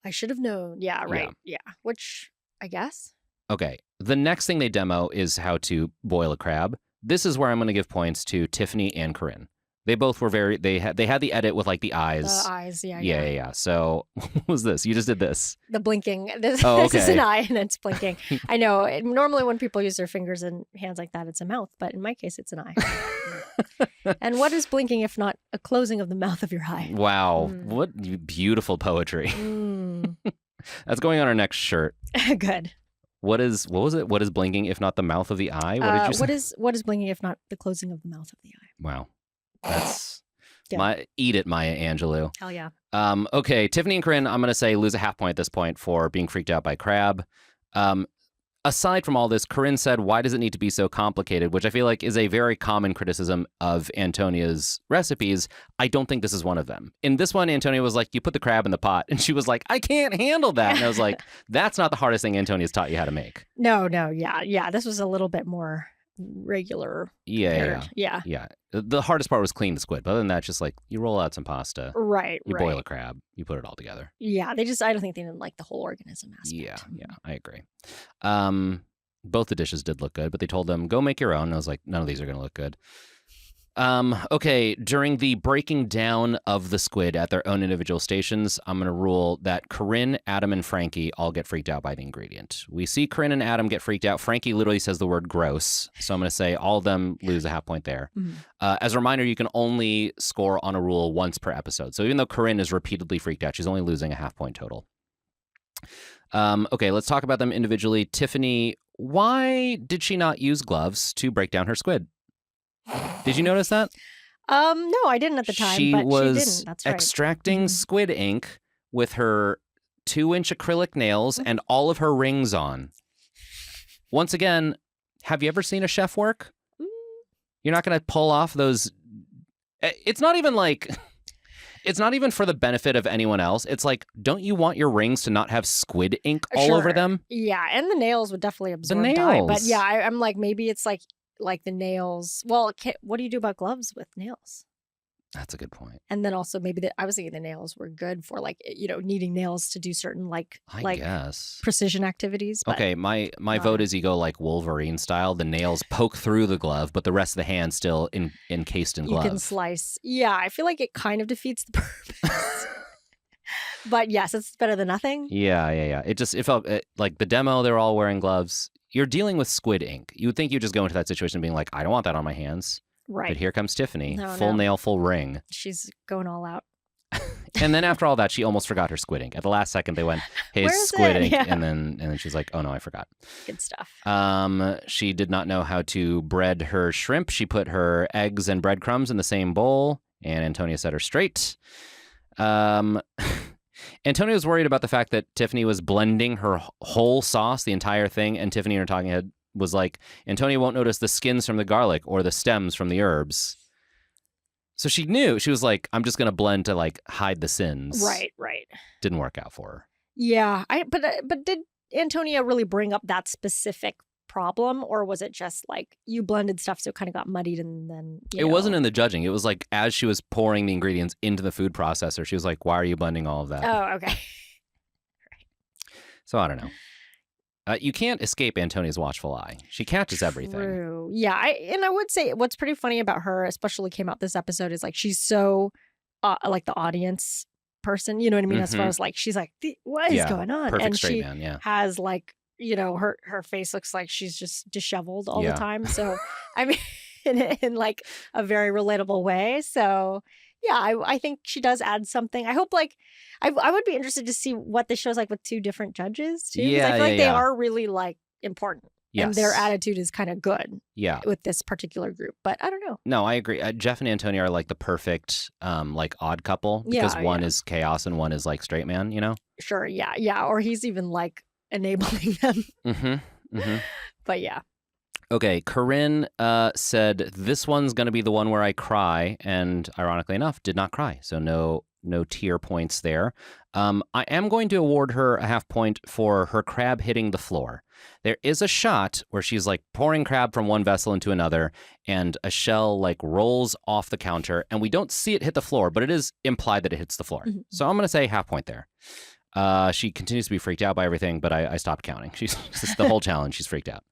I should have known. Yeah. Right. Yeah. Which I guess. Okay. The next thing they demo is how to boil a crab. This is where I'm going to give points to Tiffany and Corinne. They both were they had the edit with like the eyes. The eyes, yeah. Yeah. So what was this? You just did this. The blinking. This okay. is an eye and it's blinking. I know. Normally when people use their fingers and hands like that, it's a mouth. But in my case, it's an eye. And what is blinking if not a closing of the mouth of your eye? Wow. What beautiful poetry. That's going on our next shirt. Good. What was it? What is blinking if not the mouth of the eye? What did you say? What is blinking if not the closing of the mouth of the eye? Wow. That's eat it, Maya Angelou. Hell yeah. Okay, Tiffany and Corinne, I'm going to say lose a half point at this point for being freaked out by crab. Aside from all this, Corinne said, why does it need to be so complicated? Which I feel like is a very common criticism of Antonia's recipes. I don't think this is one of them. In this one, Antonia was like, you put the crab in the pot. And she was like, I can't handle that. And I was like, that's not the hardest thing Antonia's taught you how to make. No, yeah. This was a little bit more regular. Yeah. The hardest part was clean the squid. But other than that, just like you roll out some pasta. Right. You boil a crab. You put it all together. Yeah. I don't think they didn't like the whole organism aspect. Yeah. I agree. Both the dishes did look good, but they told them, go make your own. And I was like, none of these are going to look good. Okay, during the breaking down of the squid at their own individual stations, I'm going to rule that Corinne, Adam, and Frankie all get freaked out by the ingredient. We see Corinne and Adam get freaked out. Frankie literally says the word gross. So I'm going to say all of them lose a half point there. As a reminder, you can only score on a rule once per episode. So even though Corinne is repeatedly freaked out, she's only losing a half point total. Okay, let's talk about them individually. Tiffany, why did she not use gloves to break down her squid? Did you notice that? No, I didn't at the time. She but was she didn't. That's right. extracting squid ink with her 2-inch acrylic nails and all of her rings on. Once again, have you ever seen a chef work? You're not going to pull off those. It's not even like. It's not even for the benefit of anyone else. It's like, don't you want your rings to not have squid ink all over them? Yeah, and the nails would definitely absorb the nails. dye. But yeah, I'm like, maybe it's like the nails. Well, what do you do about gloves with nails? That's a good point. And then also maybe I was thinking the nails were good for like, needing nails to do certain I guess precision activities. But okay, my vote is you go like Wolverine style. The nails poke through the glove, but the rest of the hand still encased in glove. You can slice. Yeah, I feel like it kind of defeats the purpose. But yes, it's better than nothing. Yeah. It felt like the demo, they're all wearing gloves. You're dealing with squid ink. You would think you just go into that situation being like, I don't want that on my hands. Right. But here comes Tiffany, full nail, full ring. She's going all out. And then after all that, she almost forgot her squid ink. At the last second, they went, hey, squid ink. Yeah. And then she's like, oh no, I forgot. Good stuff. She did not know how to bread her shrimp. She put her eggs and breadcrumbs in the same bowl, and Antonia set her straight. Antonia was worried about the fact that Tiffany was blending her whole sauce, the entire thing, and Tiffany in her talking head was like, Antonia won't notice the skins from the garlic or the stems from the herbs. So she knew. She was like, I'm just going to blend to like hide the sins. Right. Didn't work out for her. Yeah. But did Antonia really bring up that specific problem, or was it just like you blended stuff so it kind of got muddied and then it wasn't in the judging. It was like as she was pouring the ingredients into the food processor, she was like, why are you blending all of that? Oh, okay. Right. So I don't know. You can't escape Antonia's watchful eye. She catches everything. True. Yeah. I would say what's pretty funny about her, especially came out this episode, is like she's so like the audience person. You know what I mean? As far as like she's like, what is going on? Perfect and straight she man. Yeah. has like, her face looks like she's just disheveled all the time. So I mean, in like a very relatable way. So yeah, I think she does add something. I hope like I would be interested to see what the show's like with two different judges too. Yeah, I feel like they are really like important. Yes. And their attitude is kind of good. Yeah. With this particular group. But I don't know. No, I agree. Jeff and Antonia are like the perfect like odd couple because one is chaos and one is like straight man, Sure. Yeah. Yeah. Or he's even like enabling them. But yeah. Okay, Corinne said this one's going to be the one where I cry, and ironically enough, did not cry. So no tier points there. I am going to award her a half point for her crab hitting the floor. There is a shot where she's like pouring crab from one vessel into another, and a shell like rolls off the counter, and we don't see it hit the floor, but it is implied that it hits the floor. So I'm going to say half point there. She continues to be freaked out by everything, but I stopped counting. This is the whole challenge. She's freaked out.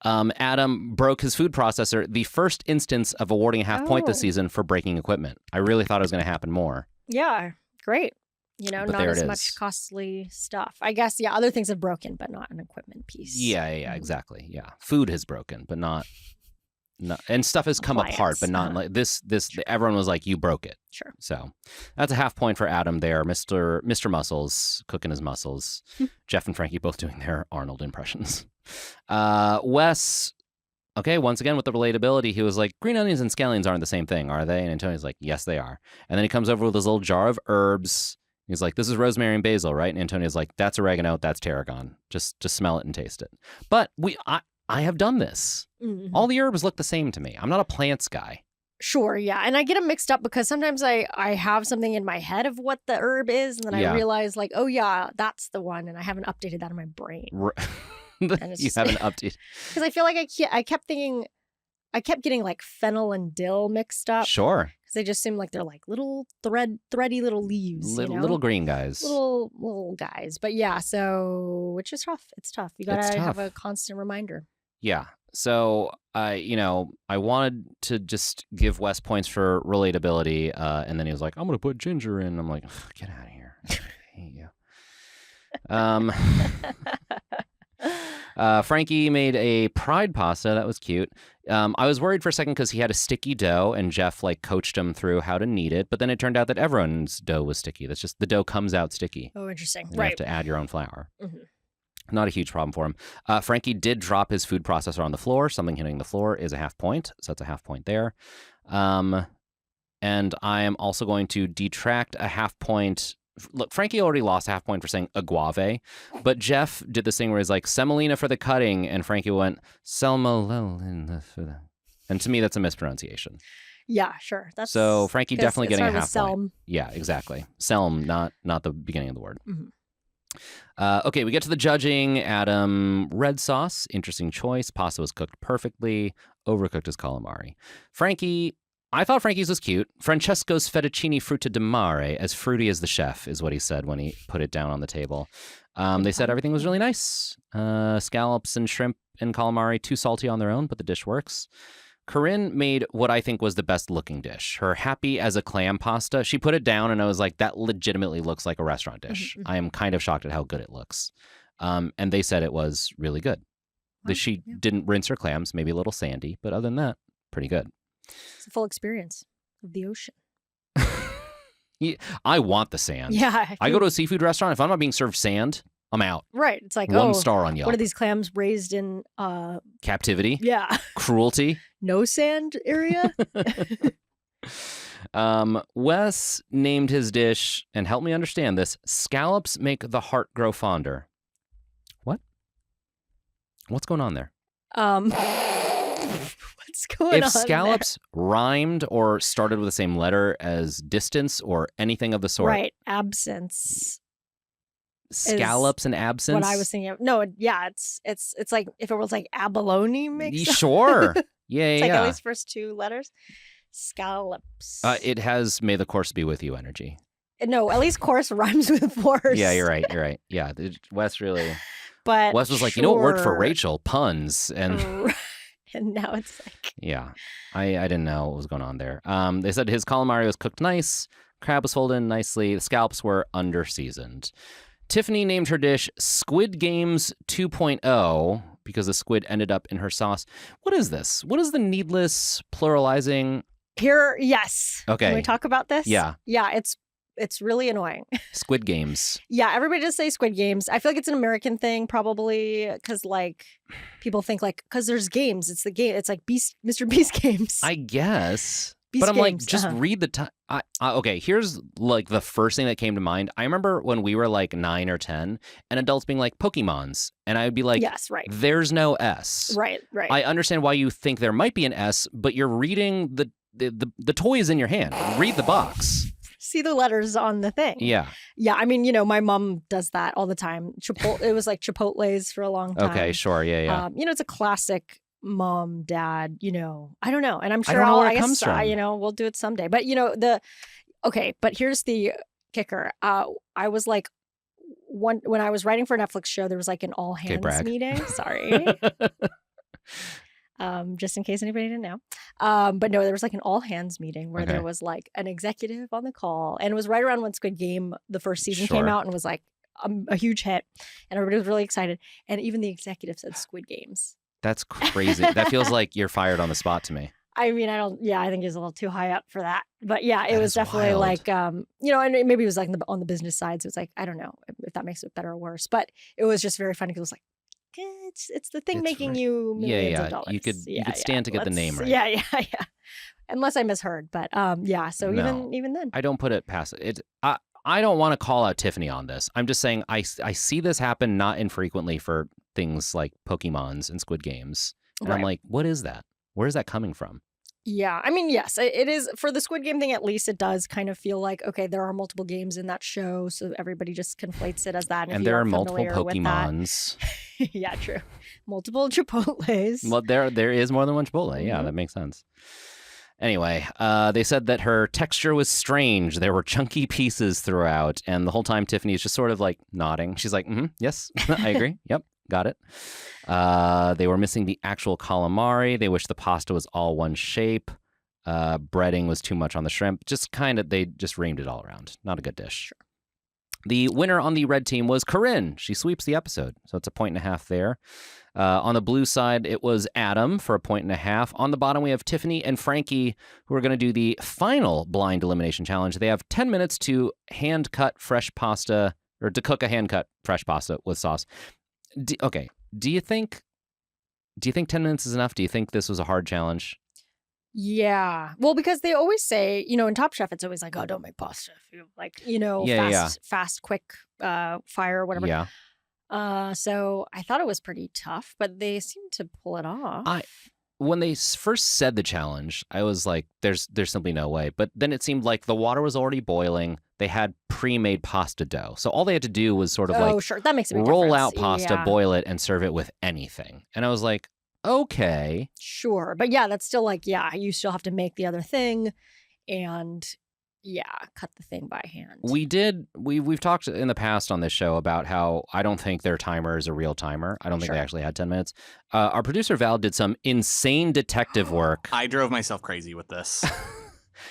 Adam broke his food processor, the first instance of awarding a half point this season for breaking equipment. I really thought it was going to happen more. Yeah, great. But not as much costly stuff. I guess, other things have broken, but not an equipment piece. Yeah, exactly. Yeah. Food has broken, but not and stuff has come apart, but not like this. Everyone was like, you broke it. Sure. So that's a half point for Adam there. Mr. Muscles cooking his muscles. Jeff and Frankie both doing their Arnold impressions. Wes, okay, once again with the relatability, he was like, green onions and scallions aren't the same thing, are they? And Antonia's like, yes, they are. And then he comes over with his little jar of herbs. He's like, this is rosemary and basil, right? And Antonia's like, that's oregano, that's tarragon. Just smell it and taste it. But I have done this. All the herbs look the same to me. I'm not a plants guy. Sure, yeah. And I get them mixed up because sometimes I have something in my head of what the herb is, and then I realize like, oh yeah, that's the one, and I haven't updated that in my brain. You haven't updated. Because I feel like I kept getting like fennel and dill mixed up. Sure. Because they just seem like they're like little thready little leaves. Little green guys. Little guys. But yeah, so which is tough. It's tough. You gotta have a constant reminder. Yeah. So I wanted to just give Wes points for relatability, and then he was like, I'm gonna put ginger in. I'm like, get out of here. I hate you. Frankie made a pride pasta. That was cute. I was worried for a second because he had a sticky dough and Jeff like coached him through how to knead it. But then it turned out that everyone's dough was sticky. That's just the dough comes out sticky. Oh, interesting. You have to add your own flour. Not a huge problem for him. Frankie did drop his food processor on the floor. Something hitting the floor is a half point. So that's a half point there. And I am also going to detract a half point. Look, Frankie already lost a half point for saying agave, but Jeff did this thing where he's like, semolina for the cutting, and Frankie went, selmalina for the... And to me, that's a mispronunciation. Yeah, sure. So Frankie definitely getting a half selm. point. Yeah, exactly. Selm, not the beginning of the word. Okay, we get to the judging. Adam, red sauce, interesting choice. Pasta was cooked perfectly. Overcooked as calamari. Frankie... I thought Frankie's was cute. Francesco's fettuccine frutta di mare, as fruity as the chef, is what he said when he put it down on the table. They said everything was really nice. Scallops and shrimp and calamari, too salty on their own, but the dish works. Corinne made what I think was the best looking dish. Her happy as a clam pasta. She put it down and I was like, that legitimately looks like a restaurant dish. I am kind of shocked at how good it looks. And they said it was really good. She didn't rinse her clams, maybe a little sandy, but other than that, pretty good. It's a full experience of the ocean. I want the sand. Yeah. I go to a seafood restaurant. If I'm not being served sand, I'm out. Right. It's like, one star on Yelp. What are these clams raised in? Captivity? Yeah. Cruelty? No sand area? Wes named his dish, and help me understand this, scallops make the heart grow fonder. What? What's going on there? What's going on If scallops rhymed or started with the same letter as distance or anything of the sort. Right. Absence. Scallops and absence? What I was thinking of. No, yeah, it's like if it was like abalone mix. Sure. Yeah, It's like yeah. at least first two letters. Scallops. It has "May the Course be with you" energy. No, at least course rhymes with force. Yeah, you're right. You're right. Yeah, Wes really. But Wes was like, you know what worked for Rachel? Puns. And now it's like. Yeah, I didn't know what was going on there. They said his calamari was cooked nice, crab was folded in nicely, the scallops were under-seasoned. Tiffany named her dish Squid Games 2.0 because the squid ended up in her sauce. What is this? What is the needless pluralizing? Here, yes. Okay. Can we talk about this? Yeah. Yeah, it's really annoying. Squid Games. Yeah, everybody just say Squid Games. I feel like it's an American thing probably because like people think like because there's games. It's the game. It's like Mr. Beast games. I guess. Beast but I'm games. like, just read the time. Okay, here's like the first thing that came to mind. I remember when we were like 9 or 10 and adults being like Pokemons. And I would be like, yes, right. There's no S. Right. I understand why you think there might be an S, but you're reading the toy is in your hand. Read the box. See the letters on the thing. Yeah. Yeah. I mean, my mom does that all the time. It was like Chipotle's for a long time. Okay, sure. Yeah. It's a classic mom, dad, I don't know. And I'm sure I don't know where it comes from. We'll do it someday. But, but here's the kicker. I was like, when I was writing for a Netflix show, there was like an all hands meeting. Sorry. Just in case anybody didn't know. But no, there was like an all hands meeting where there was like an executive on the call. And it was right around when Squid Game, the first season came out and was like a huge hit. And everybody was really excited. And even the executive said Squid Games. That's crazy. That feels like you're fired on the spot to me. I mean, I think he's a little too high up for that. But yeah, it was definitely like, and maybe it was like on the business side. So it's like, I don't know if that makes it better or worse. But it was just very funny because it was like, it's the thing making you millions of dollars. You could stand to get the name right. Yeah. Unless I misheard. But so no, even then. I don't put it past it. I don't want to call out Tiffany on this. I'm just saying I see this happen not infrequently for things like Pokemons and Squid Games. And I'm like, what is that? Where is that coming from? Yeah. I mean, yes, it is. For the Squid Game thing, at least it does kind of feel like, okay, there are multiple games in that show. So everybody just conflates it as that. And there are multiple Pokemons. Yeah, true. Multiple Chipotles. Well, there is more than one Chipotle. Mm-hmm. Yeah, that makes sense. Anyway, they said that her texture was strange. There were chunky pieces throughout. And the whole time, Tiffany is just sort of like nodding. She's like, yes, I agree. Yep, got it. They were missing the actual calamari. They wish the pasta was all one shape. Breading was too much on the shrimp. They just reamed it all around. Not a good dish. Sure. The winner on the red team was Corinne. She sweeps the episode. So it's 1.5 points there. On the blue side, it was Adam for 1.5 points. On the bottom, we have Tiffany and Frankie, who are going to do the final blind elimination challenge. They have 10 minutes to hand-cut fresh pasta, or to cook a hand-cut fresh pasta with sauce. Do you think 10 minutes is enough? Do you think this was a hard challenge? Yeah. Well, because they always say, in Top Chef, it's always like, oh, don't make pasta. Fast, quick, fire or whatever. Yeah. So I thought it was pretty tough, but they seemed to pull it off. When they first said the challenge, I was like, there's simply no way. But then it seemed like the water was already boiling. They had pre-made pasta dough. So all they had to do was sort of sure. That makes a big roll difference. out pasta, boil it, and serve it with anything. And I was like, okay. Sure. But yeah, that's still like, you still have to make the other thing and cut the thing by hand. We've talked in the past on this show about how I don't think their timer is a real timer. I don't think they actually had 10 minutes. Our producer Val did some insane detective work. I drove myself crazy with this.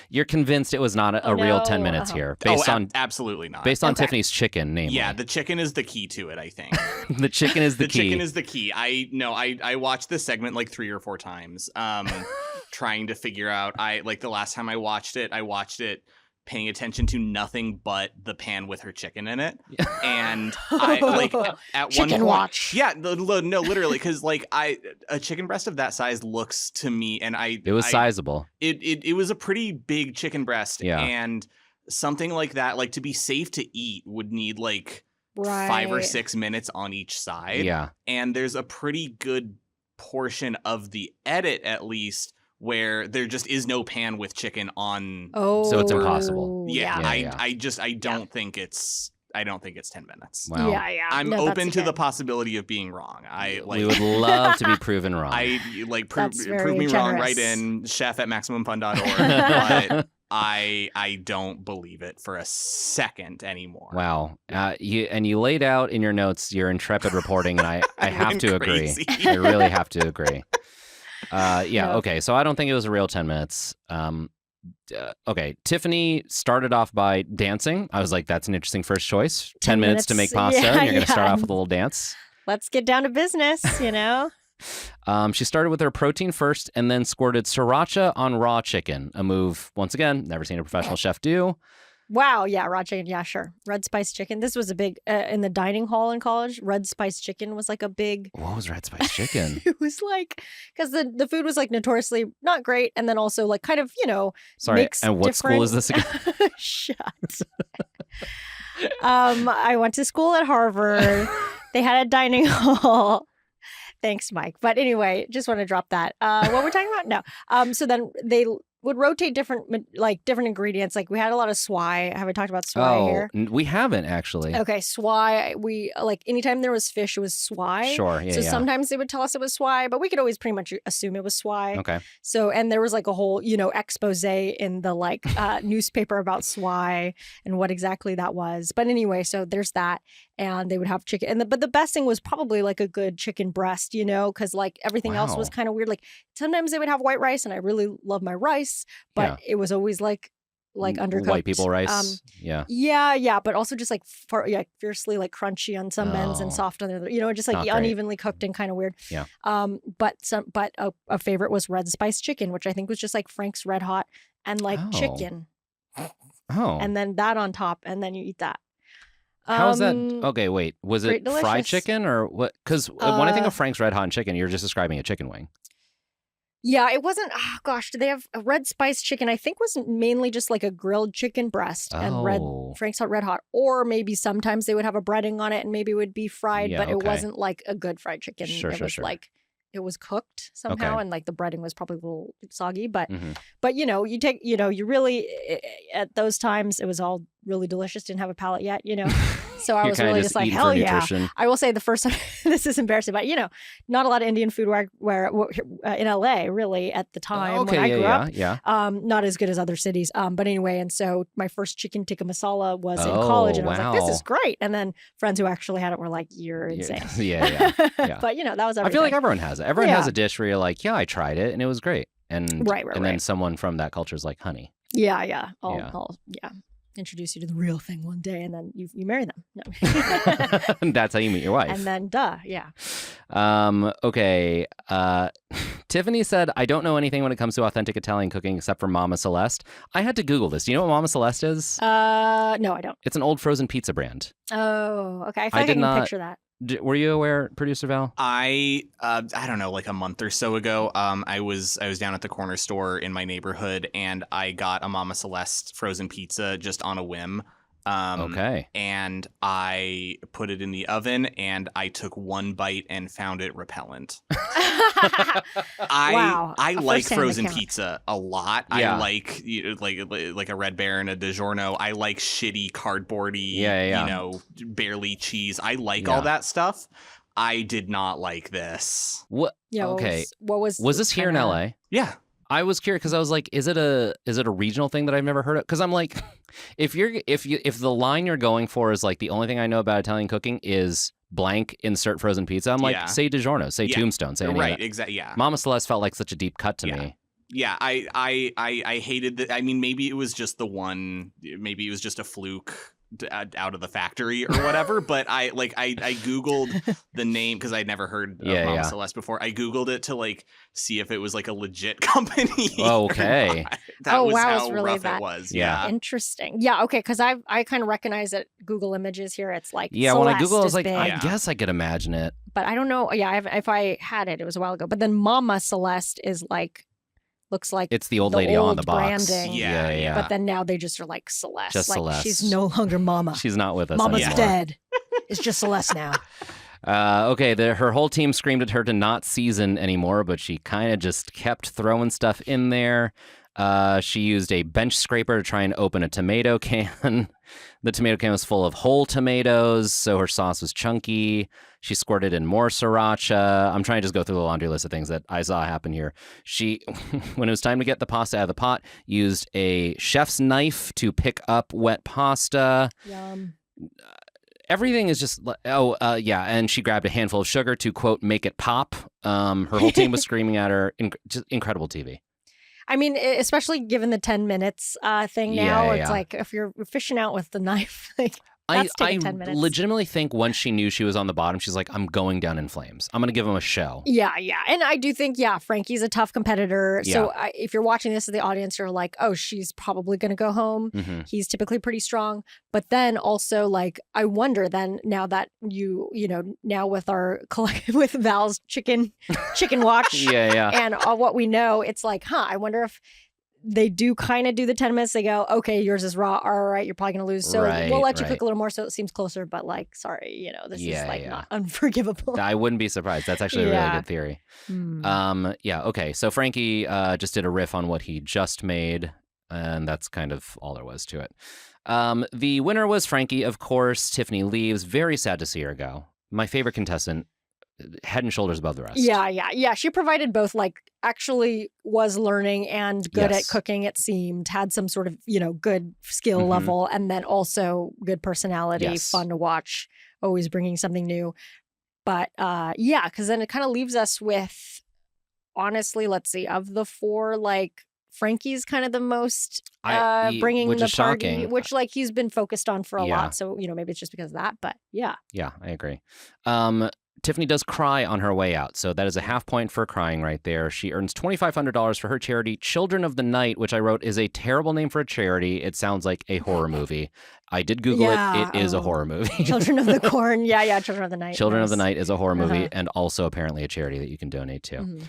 You're convinced it was not a real 10 minutes here, based on absolutely not. Based on Tiffany's chicken, namely. Yeah, the chicken is the key to it, I think. The chicken is the key. The chicken is the key. I watched this segment like 3 or 4 times, trying to figure out. The last time I watched it paying attention to nothing but the pan with her chicken in it, and at chicken one point, watch. Yeah, no, literally, because a chicken breast of that size looks to me, and it was sizable. It was a pretty big chicken breast, yeah. And something like that, to be safe to eat, would need 5 or 6 minutes on each side. Yeah, and there's a pretty good portion of the edit, at least, where there just is no pan with chicken on. Oh, so it's impossible. Yeah, Yeah. I don't think it's 10 minutes. Wow. Yeah. I'm No, open that's to good. the possibility of being wrong. We would love to be proven wrong. That's very prove me wrong. Write generous. in chef@maximumfun.org. But I don't believe it for a second anymore. Wow. You laid out in your notes your intrepid reporting, and I have to agree. Crazy. I really have to agree. Yeah. Okay. So I don't think it was a real 10 minutes. Okay. Tiffany started off by dancing. I was like, that's an interesting first choice. 10 minutes to make pasta. Yeah, and you're going to start yeah. off with a little dance. Let's get down to business, you know? She started with her protein first and then squirted sriracha on raw chicken. A move, once again, never seen a professional chef do. Wow. Yeah. Raw chicken. Yeah, sure. Red spice chicken. This was a big, in the dining hall in college, red spice chicken was like a big. What was red spice chicken? It was like, because the food was like notoriously not great. And then also like kind of, Sorry. makes And what school is this again? Shut. I went to school at Harvard. They had a dining hall. Thanks, Mike. But anyway, just want to drop that. What we're talking about? No. So then they would rotate different ingredients. Like we had a lot of swai. Have I talked about swai here? We haven't actually. Okay, swai. We anytime there was fish, it was swai. Sure. Yeah. So yeah. sometimes they would tell us it was swai, but we could always pretty much assume it was swai. Okay. So, and there was like a whole, expose in the newspaper about swai and what exactly that was. But anyway, so there's that. And they would have chicken. But the best thing was probably like a good chicken breast, because like everything else was kind of weird. Like sometimes they would have white rice and I really love my rice, but it was always like undercooked. White people rice. Yeah. Yeah. But also just like fiercely like crunchy on some ends and soft on the other, just like unevenly cooked and kind of weird. Yeah. But a favorite was red spice chicken, which I think was just like Frank's Red Hot and like chicken. Oh. And then that on top, and then you eat that. How is that? Okay, wait. Was it delicious. fried chicken or what? Because when I think of Frank's Red Hot and chicken, you're just describing a chicken wing. Yeah, it wasn't. Oh, gosh, do they have a red spice chicken? I think was mainly just like a grilled chicken breast and Frank's Red Hot, or maybe sometimes they would have a breading on it and maybe it would be fried, but it wasn't like a good fried chicken. It was like it was cooked somehow, and like the breading was probably a little soggy. But you take you really at those times it was all really delicious. Didn't have a palate yet, So I was really just like, hell yeah. Nutrition. I will say the first time, this is embarrassing, but not a lot of Indian food where in LA really at the time when I grew up. Yeah. Not as good as other cities. But anyway, and so my first chicken tikka masala was in college, and I was like, this is great. And then friends who actually had it were like, you're insane. Yeah. But that was everything. I feel like everyone has it. Everyone has a dish where you're like, yeah, I tried it and it was great. And then someone from that culture is like, honey. Yeah. I'll introduce you to the real thing one day, and then you marry them. No. That's how you meet your wife. And then, yeah. Okay. Tiffany said, I don't know anything when it comes to authentic Italian cooking except for Mama Celeste. I had to Google this. Do you know what Mama Celeste is? No, I don't. It's an old frozen pizza brand. Oh, okay. I can picture that. Were you aware, Producer Val? I don't know, like a month or so ago, I was down at the corner store in my neighborhood and I got a Mama Celeste frozen pizza just on a whim. Okay. And I put it in the oven and I took one bite and found it repellent. I like frozen pizza a lot. Yeah. I like a Red Baron, a DiGiorno. I like shitty cardboardy, barely cheese. I like all that stuff. I did not like this. What? Yeah. Okay. Was this here in LA? Yeah. I was curious because I was like, is it a regional thing that I've never heard of? Because I'm like, if the line you're going for is like the only thing I know about Italian cooking is blank insert frozen pizza, I'm like, say DiGiorno, say Tombstone, say anything. Right, exactly. Yeah. Mama Celeste felt like such a deep cut to me. Yeah, I hated that. I mean, maybe it was just maybe it was just a fluke out of the factory or whatever, but I Googled the name because I'd never heard of Mama Celeste before. I Googled it to like see if it was like a legit company. Okay. That was wow, how it's really rough that. It was. Yeah. Interesting. Yeah, okay, because I kind of recognize it. Google Images here, it's like when I Google, I was like, big. I guess I could imagine it. But I don't know. Yeah, if I had it, it was a while ago. But then Mama Celeste is like, looks like it's the old lady on the box. Branding. Yeah. But then now they just are like Celeste. Just like Celeste. She's no longer Mama. She's not with us Mama's anymore. dead. It's just Celeste now. Okay, her whole team screamed at her to not season anymore, but she kind of just kept throwing stuff in there. She used a bench scraper to try and open a tomato can. The tomato can was full of whole tomatoes, so her sauce was chunky. She squirted in more sriracha. I'm trying to just go through the laundry list of things that I saw happen here. She, when it was time to get the pasta out of the pot, used a chef's knife to pick up wet pasta. Yum. Everything is just, yeah, and she grabbed a handful of sugar to, quote, make it pop. Her whole team was screaming at her. Just incredible TV. I mean, especially given the 10 minutes thing now, Yeah. it's like if you're fishing out with the knife, like that's taking 10 minutes. I legitimately think once she knew she was on the bottom, she's like, I'm going down in flames. I'm going to give him a show. Yeah. And I do think, Frankie's a tough competitor. Yeah. So if you're watching this as the audience, you're like, oh, she's probably going to go home. Mm-hmm. He's typically pretty strong. But then also, like, I wonder then now that now with with Val's chicken watch Yeah. and what we know, it's like, I wonder if they do kind of do the 10 minutes. They go, okay, yours is raw. All right, you're probably going to lose. So we'll let you cook a little more so it seems closer. But like, sorry, this is like not unforgivable. I wouldn't be surprised. That's actually a really good theory. Okay. So Frankie just did a riff on what he just made. And that's kind of all there was to it. The winner was Frankie, of course. Tiffany leaves. Very sad to see her go. My favorite contestant. Head and shoulders above the rest. Yeah. She provided both, like, actually was learning and good at cooking, it seemed, had some sort of, good skill level, and then also good personality, fun to watch, always bringing something new. But because then it kind of leaves us with, honestly, let's see, of the four, like, Frankie's kind of the most bringing the party, shocking. which, like, he's been focused on for a lot. So, maybe it's just because of that, but yeah. Yeah, I agree. Tiffany does cry on her way out, so that is a half point for crying right there. She earns $2,500 for her charity, Children of the Night, which I wrote is a terrible name for a charity. It sounds like a horror movie. I did Google it. It is a horror movie. Children of the Corn. Yeah, Children of the Night. Children of the Night is a horror movie and also apparently a charity that you can donate to.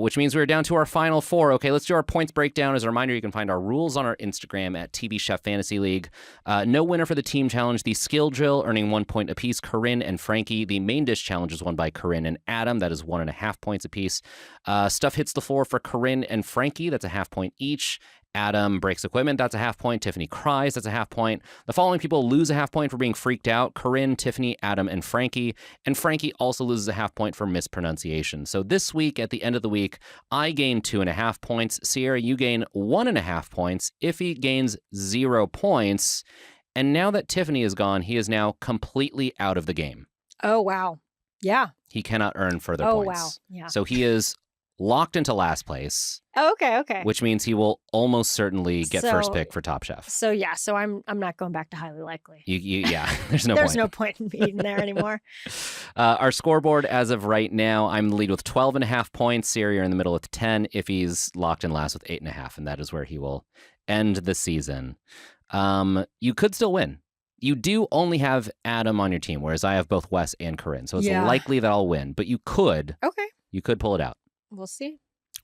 Which means we're down to our final four. Okay, let's do our points breakdown. As a reminder, you can find our rules on our Instagram at TV Chef Fantasy League. No winner for the team challenge. The skill drill, earning 1 point apiece, Corinne and Frankie. The main dish challenge is won by Corinne and Adam. That is 1.5 points apiece. Stuff hits the floor for Corinne and Frankie. That's a half point each. Adam breaks equipment. That's a half point. Tiffany cries. That's a half point. The following people lose a half point for being freaked out: Corinne, Tiffany, Adam, and Frankie. And Frankie also loses a half point for mispronunciation. So this week, at the end of the week, I gain 2.5 points. Sierra, you gain 1.5 points. Iffy gains 0 points. And now that Tiffany is gone, he is now completely out of the game. Oh, wow. Yeah. He cannot earn further points. Oh, wow. Yeah. So he is locked into last place. Oh, okay. Which means he will almost certainly get first pick for Top Chef. So I'm not going back to highly likely. There's no point. There's no point in being there anymore. Our scoreboard as of right now, I'm in the lead with 12.5 points. Siri, you're in the middle with 10. If he's locked in last with 8.5, and that is where he will end the season. You could still win. You do only have Adam on your team, whereas I have both Wes and Corinne. So it's likely that I'll win, but you could. Okay. You could pull it out. We'll see.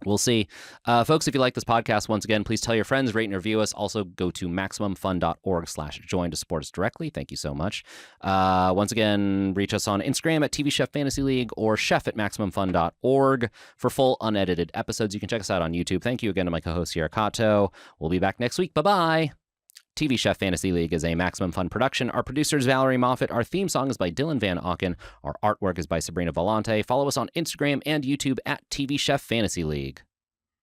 We'll see. Folks, if you like this podcast, once again, please tell your friends, rate and review us. Also, go to MaximumFun.org/join to support us directly. Thank you so much. Once again, reach us on Instagram at TV Chef Fantasy League or chef@MaximumFun.org for full unedited episodes. You can check us out on YouTube. Thank you again to my co-host, Sierra Kato. We'll be back next week. Bye-bye. TV Chef Fantasy League is a Maximum Fun production. Our producer is Valerie Moffat. Our theme song is by Dylan Van Auken. Our artwork is by Sabrina Volante. Follow us on Instagram and YouTube at TV Chef Fantasy League.